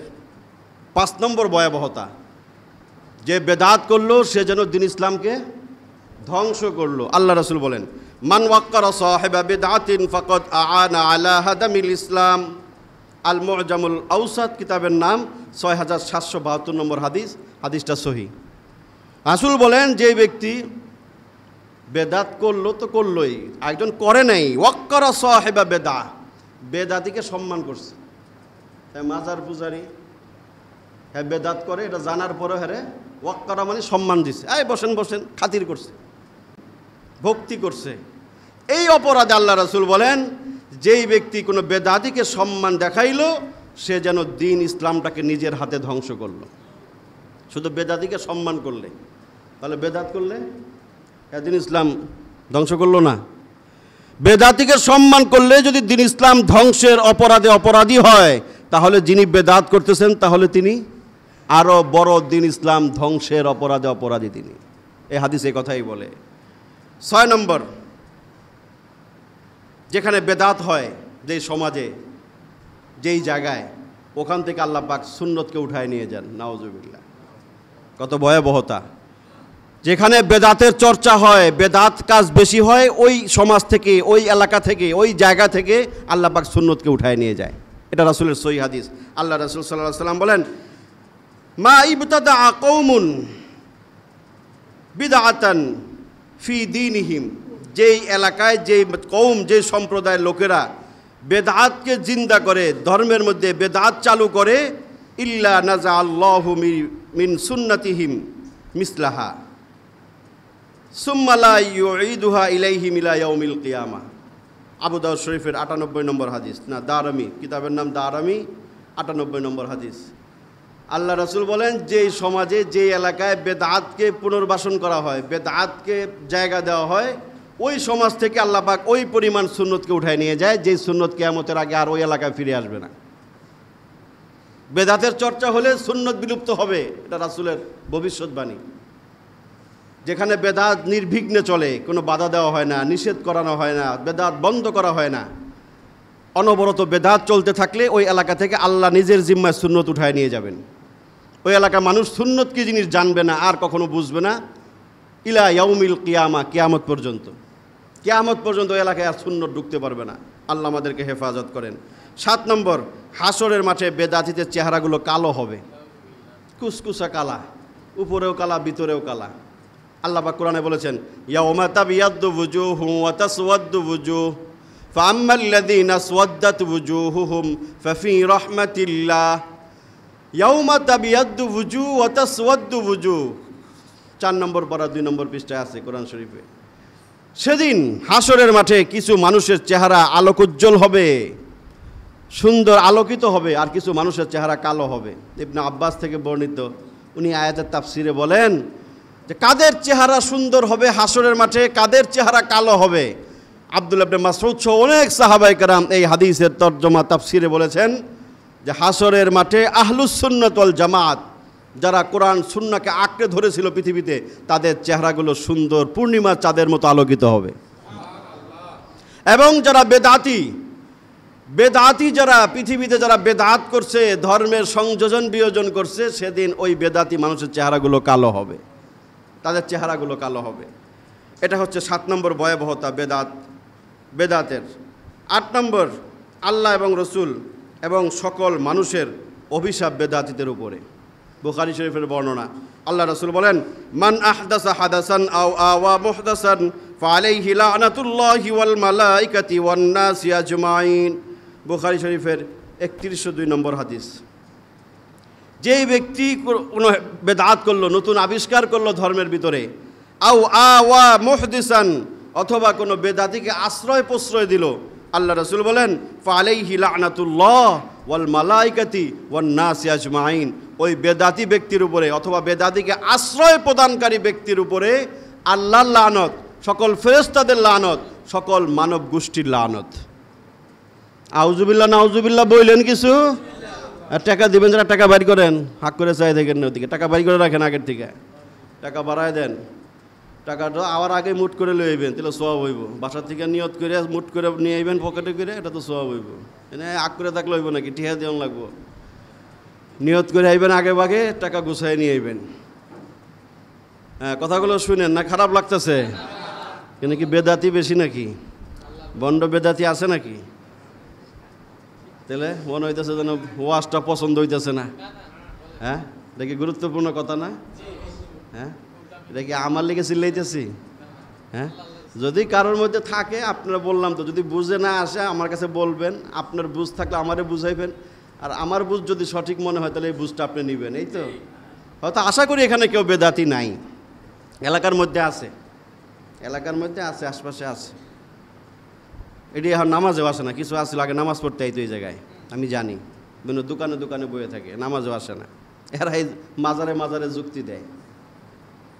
5 নম্বর ভয়াবহতা, যে বেদাত করলো সে যেন দিন ইসলামকে ধ্বংস করলো। আল্লাহ রাসূল বলেন মান ওয়াক্কারা সাহিবা বিদআতিন ফাকাদ আ'আনা আলা হাদামিল ইসলাম। আল মু'জামুল আওসাত কিতাবের নাম, 6772 নম্বর হাদিস, হাদিসটা সহিহ। রাসূল বলেন যে ব্যক্তি বেদাত করলো তো করলোই, একজন করে নাই, ওয়াক্কারা সাহিবা বেদা, বেদাতিকে সম্মান করছে। হ্যাঁ মাজার পূজারি, হ্যাঁ বেদাত করে, এটা জানার পরে হ্যাঁ ওয়াক্কারা মানে সম্মান দিছে, এই বসেন বসেন, খাতির করছে, ভক্তি করছে। এই অপরাধে আল্লাহ রাসূল বলেন যেই ব্যক্তি কোনো বেদাতিকে সম্মান দেখাইলো সে যেন দিন ইসলামটাকে নিজের হাতে ধ্বংস করলো। শুধু বেদাতিকে সম্মান করলে, তাহলে বেদাত করলে দিন ইসলাম ধ্বংস করলো না। বেদাতিকে সম্মান করলে যদি দিন ইসলাম ধ্বংসের অপরাধে অপরাধী হয়, তাহলে যিনি বেদাত করতেছেন তাহলে তিনি আরও বড় দিন ইসলাম ধ্বংসের অপরাধে অপরাধী তিনি। এই হাদিস এই কথাই বলে। 6 নম্বর, যেখানে বেদাত হয়, যেই সমাজে, যেই জায়গায়, ওখান থেকে আল্লাহ পাক সুন্নতকে উঠায় নিয়ে যান। নাউজুবিল্লাহ, কত ভয়াবহতা! যেখানে বেদাতের চর্চা হয়, বেদাত কাজ বেশি হয়, ওই সমাজ থেকে, ওই এলাকা থেকে, ওই জায়গা থেকে আল্লাহ পাক সুন্নতকে উঠায় নিয়ে যায়। এটা রাসূলের সহিহ হাদিস। আল্লাহ রাসূল সাল্লাল্লাহু আলাইহি ওয়াসাল্লাম বলেন মা ইবতাদা কওমুন বিদআতান ফি দীনিহিম, যেই এলাকায়, যেই কওম, যেই সম্প্রদায়ের লোকেরা বেদাতকে জিন্দা করে, ধর্মের মধ্যে বেদাত চালু করে, ইল্লা নাজা আল্লাহু মিন সুন্নাতিহিম মিসলাহা সুম্মা লা ইউঈদুহা ইলাইহিম ইলা ইয়াউমিল কিয়ামা। আবু দাউদ শরীফের 98 নম্বর হাদিস, না দারামি, কিতাবের নাম দারামি, 98 নম্বর হাদিস। আল্লাহ রাসূল বলেন যেই সমাজে, যেই এলাকায় বেদাতকে পুনর্বাসন করা হয়, বেদাতকে জায়গা দেওয়া হয়, ওই সমাজ থেকে আল্লাহ পাক ওই পরিমাণ সুন্নতকে উঠায় নিয়ে যায় যেই সুন্নত কিয়ামতের আগে আর ওই এলাকায় ফিরে আসবে না। বেদাতের চর্চা হলে সুন্নত বিলুপ্ত হবে, এটা রাসূলের ভবিষ্যৎবাণী। যেখানে বেদাত নির্বিঘ্নে চলে, কোনো বাধা দেওয়া হয় না, নিষেধ করানো হয় না, বেদাত বন্ধ করা হয় না, অনবরত বেদাত চলতে থাকলে ওই এলাকা থেকে আল্লাহ নিজের জিম্মায় সুন্নত উঠায় নিয়ে যাবেন। ওই এলাকার মানুষ সুন্নত কি জিনিস জানবে না, আর কখনো বুঝবে না, ইলা ইয়াউমিল কিয়ামা, কিয়ামত পর্যন্ত। কিয়ামত পর্যন্ত ওই এলাকায় আর সুন্নত ঢুকতে পারবে না। আল্লাহ আমাদেরকে হেফাজত করেন। 7 নম্বর, হাসরের মাঠে বেদাতিদের চেহারাগুলো কালো হবে, কুসকুসা কালা, উপরেও কালা, ভিতরেও কালা। আল্লাহ পাক কোরআনে বলেছেন ইয়াউমা তাবিয়াদ্দু ওয়ুজুহু ওয়া তাসওয়াদ্দু ওয়ুজুহ ফাআম্মাল্লাযীনা আসওয়াদ্দাত ওয়ুজুহুহুম ফাফি রাহমাতিল্লাহ ইয়াউমা তাবিয়াদ্দু ওয়ুজুহ ওয়া তাসওয়াদ্দু ওয়ুজুহ। 4 নম্বর পারা 2 নম্বর পৃষ্ঠায় আছে কোরআন শরীফে। সেদিন হাসরের মাঠে কিছু মানুষের চেহারা আলোকোজ্জ্বল হবে, সুন্দর আলোকিত হবে, আর কিছু মানুষের চেহারা কালো হবে। ইবনে আব্বাস থেকে বর্ণিত, উনি আয়াতের তাফসিরে বলেন যে কাদের চেহারা সুন্দর হবে হাসরের মাঠে, কাদের চেহারা কালো হবে। আব্দুল্লাহ ইবনে মাসউদ সহ অনেক সাহাবায়ে কেরাম এই হাদিসের তরজমা তাফসিরে বলেছেন যে হাসরের মাঠে আহলুস সুন্নাত ওয়াল জামাত, যারা কোরআন সুন্নাহকে আঁকড়ে ধরেছিল পৃথিবীতে, তাদের চেহারাগুলো সুন্দর পূর্ণিমার চাঁদের মতো আলোকিত হবে। এবং যারা বেদাতি যারা পৃথিবীতে যারা বেদাত করছে, ধর্মের সংযোজন বিয়োজন করছে, সেদিন ওই বেদাতি মানুষের চেহারাগুলো কালো হবে, তাদের চেহারাগুলো কালো হবে। এটা হচ্ছে 7 নম্বর ভয়াবহতা বেদাতের। 8 নম্বর আল্লাহ এবং রসুল এবং সকল মানুষের অভিশাপ বেদাতিদের উপরে। বুখারী শরীফের বর্ণনা, আল্লাহ রসুল বলেন, মান আহদাসা হাদাসান আও আওয়া মুহদাসান ফালাইহি লানাতুল্লাহি ওয়াল মালাইকাতি ওয়ান নাসি আজমাইন। বুখারী শরীফের 3102 নম্বর হাদিস। যেই ব্যক্তি কোনো বেদাত করলো, নতুন আবিষ্কার করলো ধর্মের ভিতরে, আও আওয়া মুহদিসান, অথবা কোনো বেদাতিকে আশ্রয় প্রশ্রয় দিল, আল্লাহ রসুল বলেন ফালাইহি লানাতুল্লাহ ওয়াল মালাইকাতি ওয়ান নাসি আজমাইন। ওই বেদাতি ব্যক্তির উপরে অথবা বেদাতিকে আশ্রয় প্রদানকারী ব্যক্তির উপরে আল্লাহর লানত, সকল ফেরেশতাদের লানত, সকল মানব গোষ্ঠীর লানত। আউযুবিল্লাহ নাউযুবিল্লাহ বললেন কিছু? আর টাকা দিবেন, যারা টাকা বাড়ি করেন হাক করে চাই দেখেন না, ওদিকে টাকা বাড়ি করে রাখেন, আগের থেকে টাকা বাড়ায় দেন। টাকাটা আবার আগে মুট করে লই আইবেন, তাহলে সওয়াব হইব। বাসা থেকে নিয়ত করে মুট করে নিয়ে আইবেন পকেটে করে, এটা তো সওয়াব হইব। এনে আগ করে থাকলে হইব নাকি, টিহা দেওয়ান লাগবো। নিয়ত করে আইবেন আগে ভাগে, টাকা গুছাই নিয়ে আইবেন। হ্যাঁ, কথাগুলো শুনেন না, খারাপ লাগতেছে? কেন কি বেদাতি বেশি নাকি? বন্ড বেদাতি আছে নাকি? তাহলে মনে হইতেছে যেন ওয়াজটা পছন্দ হইতেছে না। হ্যাঁ, দেখি গুরুত্বপূর্ণ কথা না? হ্যাঁ, এটা কি আমার লেগে চিল্লাইতেছি? হ্যাঁ, যদি কারোর মধ্যে থাকে, আপনারা বললাম তো, যদি বুঝে না আসে আমার কাছে বলবেন, আপনার বুঝ থাকলে আমারে বুঝাইবেন, আর আমার বুঝ যদি সঠিক মনে হয় তাহলে এই বুঝটা আপনি নেবেন। এই তো, হয়তো আশা করি এখানে কেউ বেদাতি নাই, এলাকার মধ্যে আছে, আশপাশে আছে। এটি এখন নামাজেও আসে না, কিছু আসলে আগে নামাজ পড়তে আইতো এই জায়গায়, আমি জানি, বিভিন্ন দোকানে দোকানে বয়ে থাকে, নামাজও আসে না। এরা এই মাজারে যুক্তি দেয়।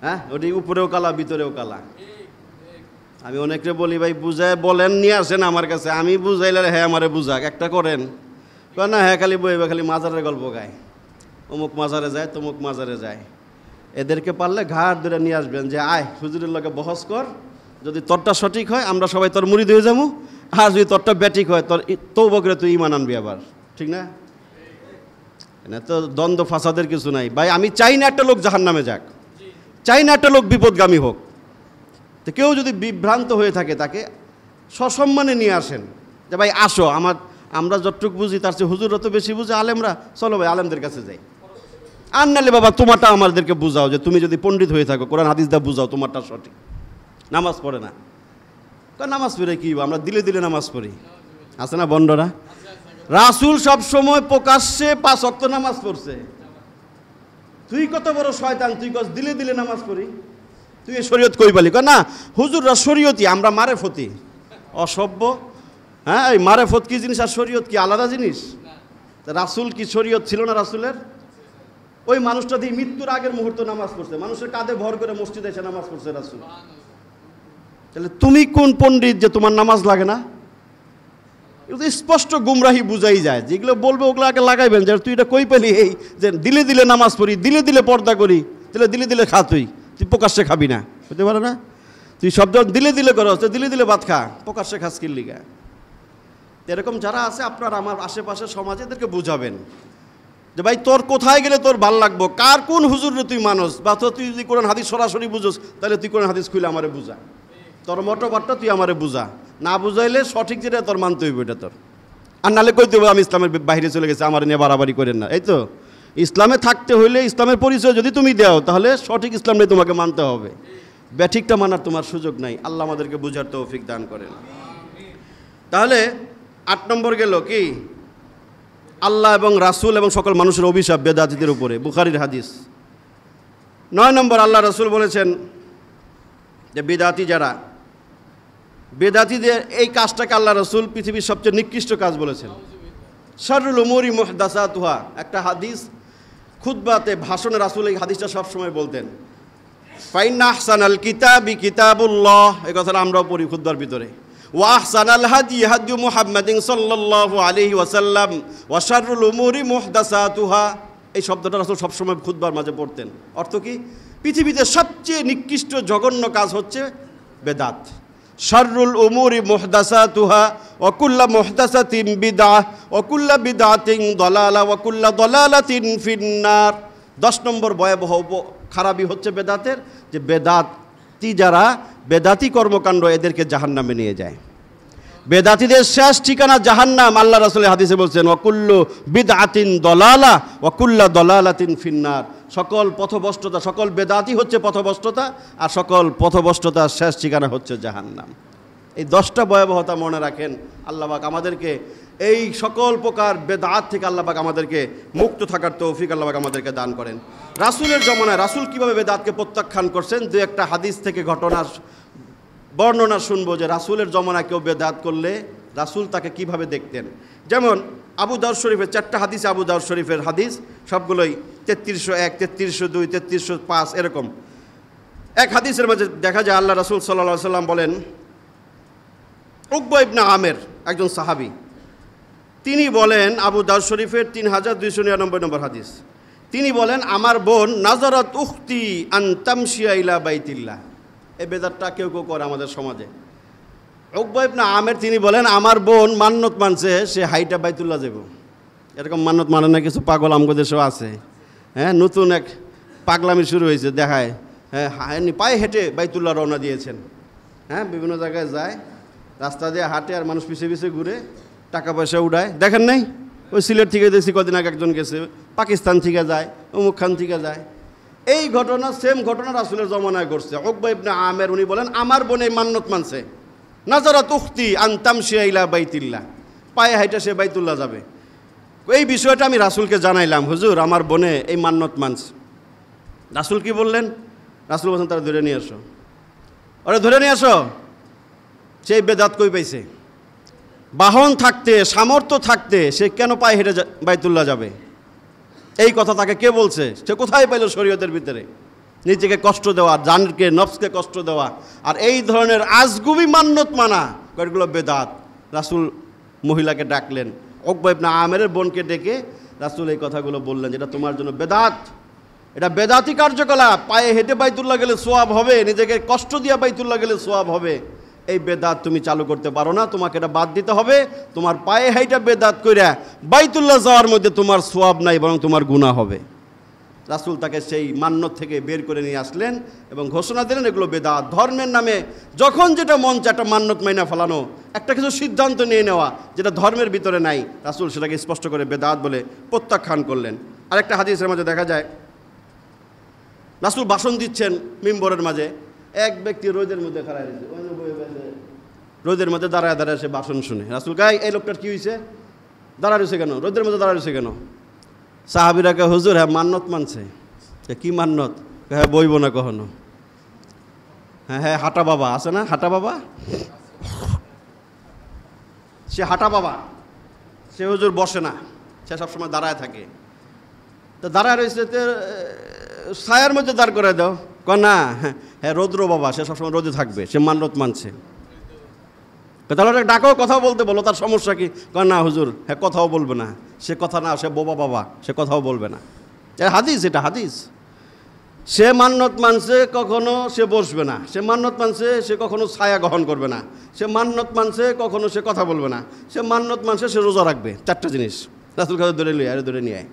হ্যাঁ, ওটি উপরেও কালা ভিতরেও কালা। আমি অনেককে বলি, ভাই বুঝায় বলেন, নিয়ে আসেন আমার কাছে, আমি বুঝাইলে হ্যাঁ আমারে বুঝাক, একটা করেন। না, হ্যাঁ খালি বইবে, খালি মাজারের গল্প গায়, অমুক মাজারে যায় তমুক মাজারে যায়। এদেরকে পারলে ঘাট ধরে নিয়ে আসবেন যে আয় হুজুরের লগে বহস কর, যদি তোরটা সঠিক হয় আমরা সবাই তোর মুরিদ হয়ে যাবো, আর যদি তোরটা ব্যাঠিক হয় তোর তওবা করে তুই ঈমান আনবি আবার, ঠিক না? না তো দ্বন্দ্ব ফাসাদের কিছু নাই ভাই। আমি চাই না একটা লোক জাহান্নামে যাক, চাই না একটা লোক বিপদগামী হোক। তো কেউ যদি বিভ্রান্ত হয়ে থাকে তাকে সসম্মানে নিয়ে আসেন যে ভাই আসো, আমরা যতটুকু বুঝি তার চেয়ে হুজুররা তো বেশি বুঝে, আলেমরা, চলো ভাই আলেমদের কাছে যাই। আর নাহলে বাবা তোমারটা আমাদেরকে বুঝাও, যে তুমি যদি পণ্ডিত হয়ে থাকো কোরআন হাদিস দা বুঝাও তোমারটা সঠিক। নামাজ পড়ে না, নামাজ পড়ে কি, আমরা দিলে দিলে নামাজ পড়ি, আছে না বন্ডরা? রাসূল সব সময় প্রকাশ্যে 5 ওয়াক্ত নামাজ পড়ছে। তুই কত বড় শয়তান, তুই কস দিলে দিলে নামাজ পড়ি, তুই এই শরীয়ত কই পালি? না হুজুররা শরীয়তই, আমরা মারেফতি, অসভ্য। হ্যাঁ, এই মারেফত কি জিনিস আর শরীয়ত কি আলাদা জিনিস? রাসূল কি শরীয়ত ছিল না রাসূলের? ওই মানুষটা দিয়ে মৃত্যুর আগের মুহূর্তে নামাজ পড়ছে, মানুষের কাঁধে ভর করে মসজিদে এসে নামাজ পড়ছে রাসূল। তাহলে তুমি কোন পণ্ডিত যে তোমার নামাজ লাগে না? এগুলো স্পষ্ট গুমরাহি বুঝাই যায়। যেগুলো বলবে ওগুলো আগে লাগাইবেন, যে তুই এটা কই পেলি, এই যে দিলে দিলে নামাজ পড়ি, দিলে দিলে পর্দা করি, তাহলে দিলে দিলে খা, তুই প্রকাশ্যে খাবি না, হতে পারে না? তুই শব্দ দিলে দিলে করো, দিলে দিলে ভাত খা, প্রকাশ্যে খাস কি লিগা? এরকম যারা আছে আপনার আমার আশেপাশে সমাজে, এদেরকে বুঝাবেন যে ভাই তোর কোথায় গেলে তোর ভাল লাগবো, কার কোন হুজুরে তুই মানুষ, বা তো তুই যদি কোরআন হাদিস সরাসরি বুঝোস তাহলে তুই কোরআন হাদিস খুলে আমারে বুঝা, তোর মতবাদটা তুই আমারে বুঝা, না বুঝাইলে সঠিক যেটা তোর মানতে হইব এটা তোর। আর নাহলে কই দেবো আমি ইসলামের বাইরে চলে গেছে, আমার নিয়ে বাড়াবাড়ি করেন না। এই তো, ইসলামে থাকতে হইলে ইসলামের পরিচয় যদি তুমি দাও তাহলে সঠিক ইসলামটাই তোমাকে মানতে হবে, ব্যাঠিকটা মানার তোমার সুযোগ নাই। আল্লাহ আমাদেরকে বুঝার তৌফিক দান করেন। তাহলে 8 নম্বর গেল কি, আল্লাহ এবং রাসূল এবং সকল মানুষের অভিশাপ বেদাতীদের উপরে, বুখারীর হাদিস। 9 নম্বর, আল্লাহ রাসূল বলেছেন যে বেদাতীদের এই কাজটাকে আল্লাহ রাসূল পৃথিবীর সবচেয়ে নিকৃষ্ট কাজ বলেছেন। শাররুল উমুরি মুহদাসাতুহা, একটা হাদিস, খুতবাতে ভাষণে রাসূল এই হাদিসটা সবসময় বলতেন। ফাইন্না আহসানাল কিতাবি কিতাবুল্লাহ, এই কথাটা আমরাও পড়ি খুতবার ভিতরে। ওয়া আহসানাল হাদি হাদিয়ু মুহাম্মাদিন সাল্লাল্লাহু আলাইহি ওয়াসাল্লাম ওয়া শাররুল উমুরি মুহদাসাতুহা, এই শব্দটা রাসূল সবসময় খুতবার মাঝে পড়তেন। অর্থ কি? পৃথিবীতে সবচেয়ে নিকৃষ্ট জঘন্য কাজ হচ্ছে বেদাত। শাররুল উমুরি মুহদাসাতুহা ওয়া কুল্লু মুহদাসাতিন বিদআহ ওয়া কুল্লু বিদআতিন দালালা ওয়া কুল্লু দালালাতিন ফিন্নার। 10 নম্বর ভয়াবহ খারাপই হচ্ছে বেদাতের, যে বেদাতি যারা বেদাতি কর্মকাণ্ড এদেরকে জাহান্নামে নিয়ে যায়। বেদাতীদের শেষ ঠিকানা জাহান্নাম। আল্লাহ রাসূলের হাদিসে বলছেন ওয়া কুল্লু বিদআতিন দালালা ওয়া কুল্লু দালালাতিন ফিন্নার। সকল পথভ্রষ্টতা, সকল বেদাতি হচ্ছে পথভ্রষ্টতা, আর সকল পথভ্রষ্টতার শেষ ঠিকানা হচ্ছে জাহান্নাম। এই 10টা ভয়াবহতা মনে রাখেন। আল্লাহ পাক আমাদেরকে এই সকল প্রকার বেদাত থেকে আল্লাহ পাক আমাদেরকে মুক্ত থাকার তৌফিক আল্লাহ পাক আমাদেরকে দান করেন। রাসূলের জমানায় রাসূল কীভাবে বেদাতকে প্রত্যাখ্যান করছেন, দু একটা হাদিস থেকে ঘটনার বর্ণনা শুনবো যে রাসূলের জমানায় কেউ বেদাত করলে রাসূল তাকে কিভাবে দেখতেন। যেমন আবু দাউদ শরীফের 4টা হাদিস, আবু দাউদ শরীফের হাদিস সবগুলোই 3301, 3302, 3305 এরকম। এক হাদিসের মাঝে দেখা যায় আল্লাহ রাসূল সাল্লাল্লাহু আলাইহি সাল্লাম বলেন, উকবা ইবনে আমের একজন সাহাবী, তিনি বলেন, আবু দাউদ শরীফের 3299 নম্বর হাদিস, তিনি বলেন, আমার বোন নাজারাত উখতি আন তামশিয়া ইলা বাইতিল্লাহ। এই বেদাতটা কেউ কেউ করে আমাদের সমাজে। উকবা ইবনে আমের তিনি বলেন, আমার বোন মান্নত মানছে সে হাইটা বাইতুল্লাহ যাব। এরকম মান্নত মানে না কিছু পাগল আমগো দেশেও আছে। হ্যাঁ, নতুন এক পাগলামি শুরু হয়েছে, দেখায় হ্যাঁ পায়ে হেঁটে বাইতুল্লাহ রওনা দিয়েছেন। হ্যাঁ, বিভিন্ন জায়গায় যায়, রাস্তা দিয়ে হাঁটে আর মানুষ পিছিয়ে পিছিয়ে ঘুরে টাকা পয়সা উড়ায়। দেখেন নাই, ওই সিলেট থেকে দেখছি কদিন আগে একজন গেছে, পাকিস্তান থেকে যায়, অমুক খান থেকে যায়। এই ঘটনা, সেম ঘটনা রাসূলের জমানায় ঘটছে। উকবা ইবনে আমের উনি বলেন, আমার বোন এই মান্নত মানছে, নাজারাত উখতি আন তামশিয়া ইলা বাইতিল্লাহ, পায়ে হাইটা সে বাইতুল্লাহ যাবে। এই বিষয়টা আমি রাসূলকে জানাইলাম, হুজুর আমার বোনে এই মান্নত মানছে। রাসূল কি বললেন? রাসূল বলছেন, তারা ধরে নিয়ে আসো, ওরা ধরে নিয়ে আসো। সেই বেদাত কই পাইছে? বাহন থাকতে, সামর্থ্য থাকতে সে কেন পায়ে হেঁটে বাইতুল্লাহ যাবে? এই কথা তাকে কে বলছে? সে কোথায় পাইল শরীয়তের ভিতরে? নিজেকে কষ্ট দেওয়া, জানকে নফসকে কষ্ট দেওয়া, আর এই ধরনের আজগুবি মান্যত মানা, এগুলো বেদাত। রাসূল মহিলাকে ডাকলেন, উকবা ইবনে আমেরের বোনকে ডেকে রাসূল এই কথাগুলো বললেন, যেটা তোমার জন্য বেদাত, এটা বেদাতি কার্যকলাপ। পায়ে হেঁটে বাইতুল্লাহ গেলে সোয়াব হবে, নিজেকে কষ্ট দিয়া বাইতুল্লাহ গেলে সোয়াব হবে। এই বেদাত তুমি চালু করতে পারো না, তোমাকে এটা বাদ দিতে হবে। তোমার পায়ে হাইটা বেদাত কইরা বাইতুল্লাহ যাওয়ার মধ্যে তোমার সোয়াব নাই, বরং তোমার গুনাহ হবে। রাসূল তাকে সেই মান্যত থেকে বের করে নিয়ে আসলেন এবং ঘোষণা দিলেন, এগুলো বেদাত। ধর্মের নামে যখন যেটা মন চায় একটা মান্যত মাইনা ফেলানো, একটা কিছু সিদ্ধান্ত নিয়ে নেওয়া যেটা ধর্মের ভিতরে নাই, রাসূল সেটাকে স্পষ্ট করে বেদাত বলে প্রত্যাখ্যান করলেন। আরেকটা হাদিসের মাঝে দেখা যায়, রাসূল ভাষণ দিচ্ছেন মিম্বরের মাঝে, এক ব্যক্তি রোদের মধ্যে খাড়ায় রয়েছে, রোদের মধ্যে দাঁড়ায় দাঁড়ায় সে ভাষণ শুনে। রাসূল কয়, এই লোকটার কী হয়েছে? দাঁড়ায় রয়েছে কেন? রোদের মধ্যে দাঁড়ায় রয়েছে কেন? সাহাবীরা কয়, হুজুর হ্যাঁ মান্যত মানছে। কি মান্যত? হ্যাঁ বইব না কখনো। হ্যাঁ হ্যাঁ হাঁটা বাবা আছে না, হাঁটা বাবা, সে হাঁটা বাবা, সে হুজুর বসে না, সে সবসময় দাঁড়ায় থাকে। তো দাঁড়ায় রয়েছে, ছায়ার মধ্যে দাঁড় করে দাও। কয় না, হ্যাঁ রৌদ্র বাবা, সে সবসময় রোদে থাকবে, সে মান্যত মানছে। তাহলে ডাকো, কথাও বলতে বলো, তার সমস্যা কি? কয় না হুজুর, হ্যাঁ কথাও বলবে না, সে কথা না, সে বোবা বাবা, সে কথাও বলবে না। হাদিস, এটা হাদিস। সে মান্যত মানছে, কখনো সে বসবে না। সে মান্যত মানছে, সে কখনো ছায়া গ্রহণ করবে না। সে মান্যত মানছে, কখনো সে কথা বলবে না। সে মান্যত মানছে, সে রোজা রাখবে। 4টা জিনিস রাসূল কাছে ধরে নিয়ে, আরে ধরে নিয়ে আয়,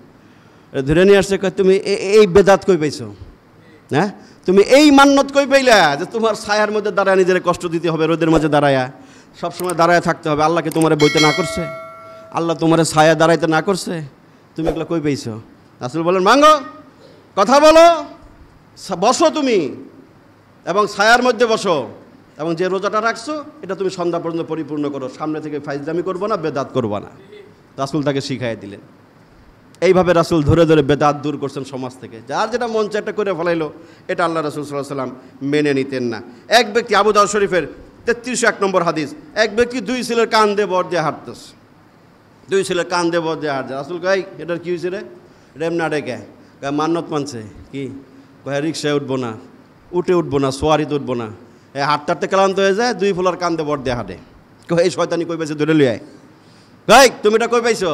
ধরে নিয়ে আসছে। তুমি এই বেদাত কই পাইছো? হ্যাঁ, তুমি এই মান্যত কই পাইলা যে তোমার ছায়ার মধ্যে দাঁড়ায় নিজের কষ্ট দিতে হবে, রোদের মাঝে দাঁড়ায়া সবসময় দাঁড়ায় থাকতে হবে? আল্লাহকে তোমারে বইতে না করছে? আল্লাহ তোমারে ছায়া দাঁড়াইতে না করছে? তুমি এগুলো কই পাইছো? রাসূল বলেন, মাঙ্গো, কথা বলো, বসো তুমি এবং ছায়ার মধ্যে বসো। এবং যে রোজাটা রাখছো এটা তুমি সন্ধ্যা পর্যন্ত পরিপূর্ণ করো, সামনে থেকে ফাইজলামি করবো না, বেদাত করবো না। রাসূল তাকে শিখাই দিলেন। এইভাবে রাসূল ধরে ধরে বেদাত দূর করছেন সমাজ থেকে। যার যেটা মন চায় একটা করে ফেলাইলো, এটা আল্লাহ রাসূল সাল্লাল্লাহু আলাইহি ওয়াসাল্লাম মেনে নিতেন না। এক ব্যক্তি, আবু দাউদ শরীফের 3301 নম্বর হাদিস, এক ব্যক্তি দুই ছেলের কান দিয়ে বর দিয়ে হাঁটতেছে, দুই ছেলের কান দিয়ে বর দিয়ে হাঁটছে। রাসূল কয়, এটার কী হয়েছে রে? রেমনা ডেকে মান্নত মানছে কি? কয় রিক্সায় উঠবো না, উঠবো না, সোয়ারিতে উঠবো না, হাঁটতে হাঁটতে ক্লান্ত হয়ে যায়, দুই ফুলার কান দিয়ে বর দিয়ে হাঁটে। কয় এই শয়তানি কই পাইছে, ধরে লিয়ায়। ভাই তুমি এটা কই পাইছো?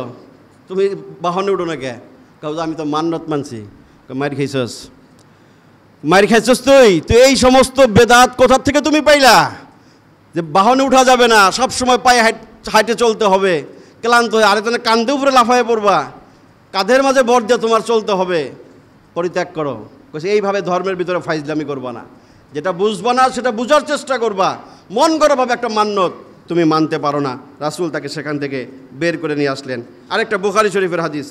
তুমি বাহনে উঠো না কে? কাউ আমি তো মান্নত মানছি। মার খাইছস? মার খাইছস তুই? তুই এই সমস্ত বেদাত কোথার থেকে তুমি পাইলা যে বাহনে উঠা যাবে না, সব সময় পায়ে হাইটে চলতে হবে, ক্লান্ত হয়ে আরে তাহলে কান্দে উপরে লাফায় পড়বা, কাঁধের মাঝে বর দিয়ে তোমার চলতে হবে, পরিত্যাগ করো। এইভাবে ধর্মের ভিতরে ফাইজলামি করবা না, যেটা বুঝবা না সেটা বুঝার চেষ্টা করবা। মন গড়াভাবে একটা মান্যত তুমি মানতে পারো না। রাসূল তাকে সেখান থেকে বের করে নিয়ে আসলেন। আরেকটা বুখারী শরীফের হাদিস,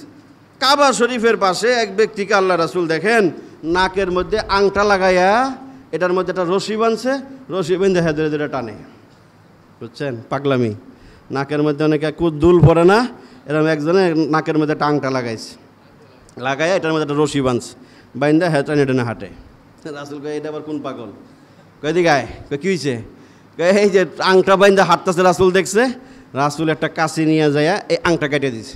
কাবা শরীফের পাশে এক ব্যক্তিকে আল্লাহ রাসূল দেখেন নাকের মধ্যে আংটা লাগাইয়া, এটার মধ্যে একটা রশি বাঁধছে, রশি বেঁধে হেদরে ধরে টানে। বুঝছেন পাগলামি? নাকের মধ্যে অনেকে দুল পরে না, এরকম একজনে নাকের মধ্যে একটা আংটা লাগাইছে, লাগাইয়া এটার মধ্যে একটা রশি বাঁধছে, বাইন্দা হ্যাঁ টানে টানে হাঁটে। রাসূল কয় এটা আবার কোন পাগল? কয় দিগায় কী হয়েছে? এই যে আংটা বাইন্দা হাঁটতেছে, রাসূল দেখছে। রাসূল একটা কাঁচি নিয়ে যাইয়া এই আংটা কেটে দিছে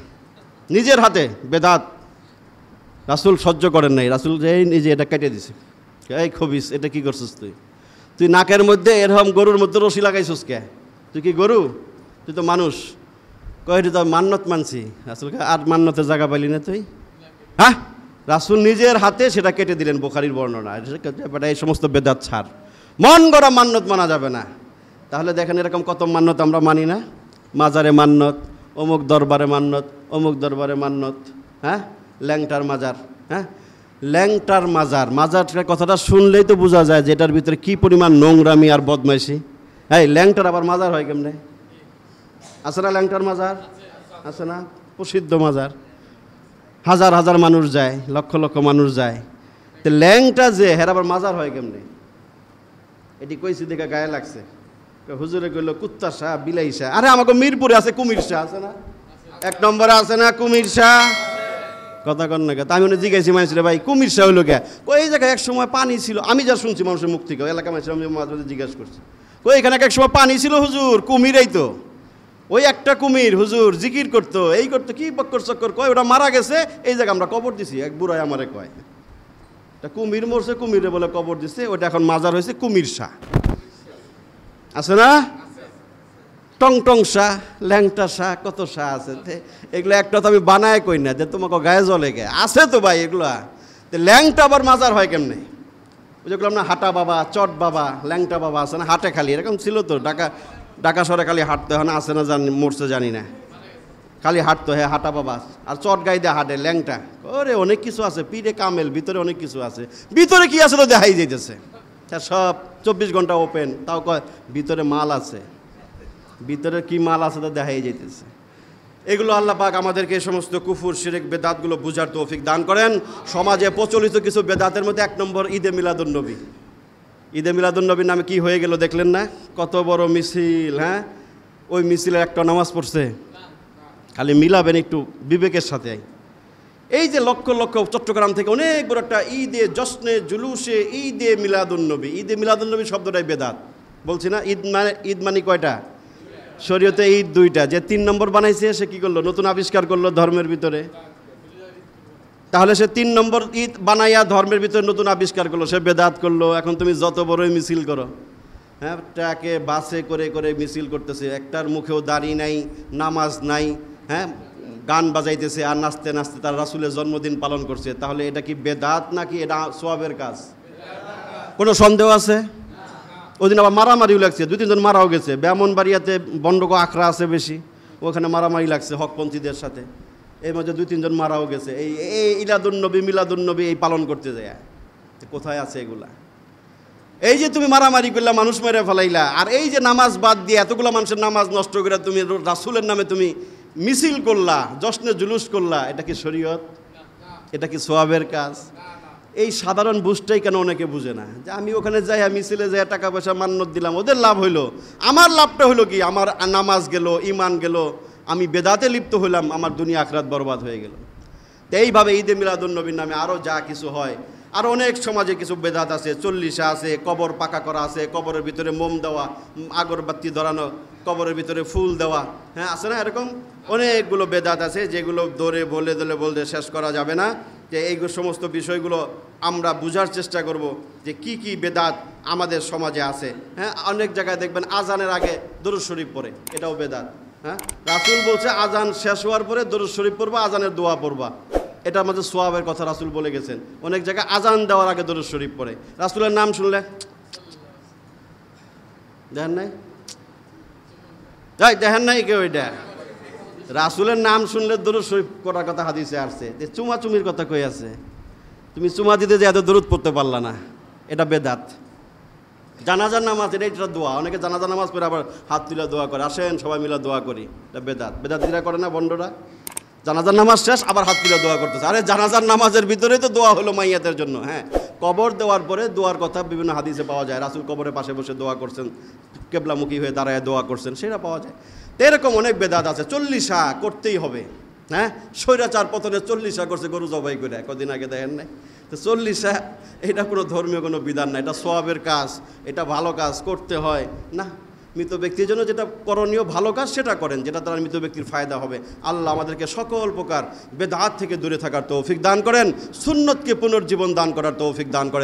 নিজের হাতে। বেদাত রাসূল সহ্য করেন নাই, রাসূল এই নিজে এটা কেটে দিছে। এই খবিস, এটা কি করছিস তুই? তুই নাকের মধ্যে এরকম গরুর মধ্যে রশি লাগাইছিস কে? তুই কি গরু? তুই তো মানুষ। কয় তো মান্নত মানছি। রাসূল আর মান্নতের জায়গা পাইলি না তুই? হ্যাঁ, রাসূল নিজের হাতে সেটা কেটে দিলেন। বুখারীর বর্ণনা। এই সমস্ত বেদাত ছাড়, মন গড়া মান্নত মানা যাবে না। তাহলে দেখেন এরকম কত মান্নত আমরা মানি না। মাজারে মান্নত, অমুক দরবারে মান্নত, অমুক দরবারে মান্নত। হ্যাঁ, ল্যাংটার মাজার। হ্যাঁ, ল্যাংটার মাজার, মাজারটার কথাটা শুনলেই তো বোঝা যায় যে এটার ভিতরে কী পরিমাণ নোংরামি আর বদমাইশি। হ্যাঁ, ল্যাংটার আবার মাজার হয় কেমনে? আছে না ল্যাংটার মাজার? আছে না? প্রসিদ্ধ মাজার, হাজার হাজার মানুষ যায়, লক্ষ লক্ষ মানুষ যায়। তো ল্যাংটা যে হের আবার মাজার হয় কেমনে? এটি কইছি দেখে গায়ে লাগছে। হুজুরে কইল কুত্তা শাহ, বিলাই শাহ। আরে আমাকে মিরপুরে আছে কুমির শাহ, আছে না? 1 নম্বরে আছে না কুমির শাহ? কথা কন না কে? তা আমি মনে জিজ্ঞাসি মানুষরে, ভাই কুমির শাহ হইলো কে? এই জায়গায় এক সময় পানি ছিল। আমি যা শুনছি মানুষের মুখ থেকে, এলাকা মানুষের আমি মাঝে মাঝে জিজ্ঞাসা করছি, কই এখানে এক সময় পানি ছিল হুজুর, কুমিরই তো। ওই একটা কুমির হুজুর জিকির করতো, এই করতো, কি বক্কর চক্কর। কয় ওটা মারা গেছে, এই জায়গায় আমরা কবর দিছি। এক বুড়ায় আমারে কয় কুমির মরছে, কুমিরে বলে কবর দিছে, ওটা এখন মাজার হয়েছে কুমির শাহ। আছে না? টং টং শাহ, ল্যাংটা শাহ, কত শাহ আছে। এগুলো একটা তো আমি বানায় কই না যে তোমাকে গায়ে জলে গে, আছে তো ভাই এগুলা। ল্যাংটা আবার মাজার হয় কেমনে? যেগুলো আপনার হাঁটা বাবা, চট বাবা, ল্যাংটা বাবা আছে না, হাটে খালি এরকম ছিল তো। ঢাকা শহরে খালি হাঁটতে হয় না, আছে না জানি, মরছে জানি না, খালি হাঁটতো। হ্যাঁ, হাঁটা বাবা। আর চট গাই দিয়ে হাঁটে ল্যাংটা। ওরে অনেক কিছু আছে, পিঠে কামেল, ভিতরে অনেক কিছু আছে। ভিতরে কি আছে তো দেখাই যাইতেছে। সব 24 ঘন্টা ওপেন, তাও কয় ভিতরে মাল আছে। ভিতরে কি মাল আছে তো দেখাই যাইতেছে। এগুলো আল্লাহ পাক আমাদেরকে এই সমস্ত কুফুর, শিরক, বেদাতগুলো বুঝার তৌফিক দান করেন। সমাজে প্রচলিত কিছু বেদাতের মধ্যে 1 নম্বর ঈদে মিলাদুন্নবী। ঈদে মিলাদুন্নবীর নামে কি হয়ে গেল দেখলেন না? কত বড় মিছিল। হ্যাঁ, ওই মিছিলের একটা নামাজ পড়ছে। খালি মিলাবেন একটু বিবেকের সাথে। এই যে লক্ষ লক্ষ চট্টগ্রাম থেকে অনেক বড় একটা ঈদে জশ্নে জুলুসে ঈদে মিলাদুন্নবী। ঈদে মিলাদুন্নবী শব্দটাই বেদাত। বলছি না, ঈদ মানে কয়টা? শরীয়তে ঈদ 2টা। যে 3 নম্বর বানাইছে সে কি করলো? নতুন আবিষ্কার করলো ধর্মের ভিতরে। তাহলে সে 3 নম্বর ঈদ বানাইয়া ধর্মের ভিতরে নতুন আবিষ্কার করলো, সে বেদাত করলো। এখন তুমি যত বড়ই মিছিল করো, হ্যাঁ, ট্রাকে বাসে করে করে মিছিল করতেছে, একটার মুখেও দাড়ি নাই, নামাজ নাই, হ্যাঁ, গান বাজাইতেছে আর নাচতে নাচতে তার রাসূলের জন্মদিন পালন করছে। তাহলে এটা কি বেদাত নাকি এটা সওয়াবের কাজ? কোনো সন্দেহ আছে? ওই দিন আবার মারামারিও লাগছে, 2-3 জন মারাও গেছে। ব্রাহ্মণবাড়িয়াতে বন্ডক আখড়া আছে বেশি, ওখানে মারামারি লাগছে হকপন্থীদের সাথে। এই মধ্যে 2-3 জন মারাও গেছে এই ইলাদুন্নবী মিলাদুন্নবী এই পালন করতে যায়। কোথায় আছে এগুলা? এই যে তুমি মারামারি করলা, মানুষ মেরে ফেলাইলা, আর এই যে নামাজ বাদ দিয়ে এতগুলো মানুষের নামাজ নষ্ট করে তুমি রাসূলের নামে তুমি মিছিল করলা, জশ্নে জুলুস করলা, এটা কি শরীয়ত? এটা কি সওয়াবের কাজ? এই সাধারণ বুঝটাই কেন অনেকে বুঝে না, যে আমি ওখানে যাই, মিছিলে যাই, টাকা পয়সা মান্যত দিলাম, ওদের লাভ হইলো, আমার লাভটা হলো কি? আমার নামাজ গেল, ইমান গেল, আমি বেদাতে লিপ্ত হইলাম, আমার দুনিয়া আখিরাত বরবাদ হয়ে গেল। তো এইভাবে ঈদে মিলাদুন্নবীর নামে আরও যা কিছু হয়, আর অনেক সমাজে কিছু বেদাত আছে, চল্লিশা আছে, কবর পাকা করা আছে, কবরের ভিতরে মোম দেওয়া, আগরবাতি ধরানো, কবরের ভিতরে ফুল দেওয়া, হ্যাঁ আছে না এরকম অনেকগুলো বেদাত আছে, যেগুলো ধরে বলতে শেষ করা যাবে না। যে এই সমস্ত বিষয়গুলো আমরা বোঝার চেষ্টা করব যে কি কি বেদাত আমাদের সমাজে আছে। হ্যাঁ, অনেক জায়গায় দেখবেন আজানের আগে দরুদ শরীফ পড়ে, এটাও বেদাত। হ্যাঁ, রাসূল বলছে আজান শেষ হওয়ার পরে দরুদ শরীফ পড়বা, আজানের দোয়া পড়বা, এটা আমাদের সোয়াবের কথা রাসূল বলে গেছেন। অনেক জায়গায় আজান দেওয়ার আগে দরুদ শরীফ পড়ে, রাসূলের নাম শুনলে দেখেন নাই, দেখেন নাই কেউ, এটা রাসূলের নাম শুনলে দরুদ শরীফ করার কথা হাদিসে আসছে। যে চুমাচুমির কথা কই আছে? তুমি চুমা দিতে যে এত দরুদ পড়তে পারলা না, এটা বেদাত। জানাজার নামাজ এটা দোয়া, অনেকে জানাজার নামাজ পড়ে আবার হাত তুলে দোয়া করে, আসেন সবাই মিলে দোয়া করি, এটা বেদাত। বেদাতিরা করে না বন্ডরা? জানাজার নামাজ শেষ আবার হাত তুলে দোয়া করতেছে। আরে জানাজার নামাজের ভিতরেই তো দোয়া হলো মাইয়াতের জন্য। হ্যাঁ, কবর দেওয়ার পরে দোয়ার কথা বিভিন্ন হাদিসে পাওয়া যায়, রাসূল কবরের পাশে বসে দোয়া করছেন, কেবলামুখী হয়ে দাঁড়ায় দোয়া করছেন, সেটা পাওয়া যায়। তো এরকম অনেক বেদাত আছে। চল্লিশা করতেই হবে। হ্যাঁ, স্বৈরাচার পতনে চল্লিশা করছে গরু জবাই করে, কদিন আগে দেখেন নাই? তো চল্লিশা এটা কোনো ধর্মীয় কোনো বিধান না, এটা সওয়াবের কাজ, এটা ভালো কাজ করতে হয় না। মৃত ব্যক্তির জন্য যেটা করণীয় ভালো কাজ সেটা করেন, যেটা দ্বারা মৃত ব্যক্তির ফায়দা হবে। আল্লাহ আমাদেরকে সকল প্রকার বেদাত থেকে দূরে থাকার তৌফিক দান করেন, সুন্নতকে পুনর্জীবন দান করার তৌফিক দান করেন।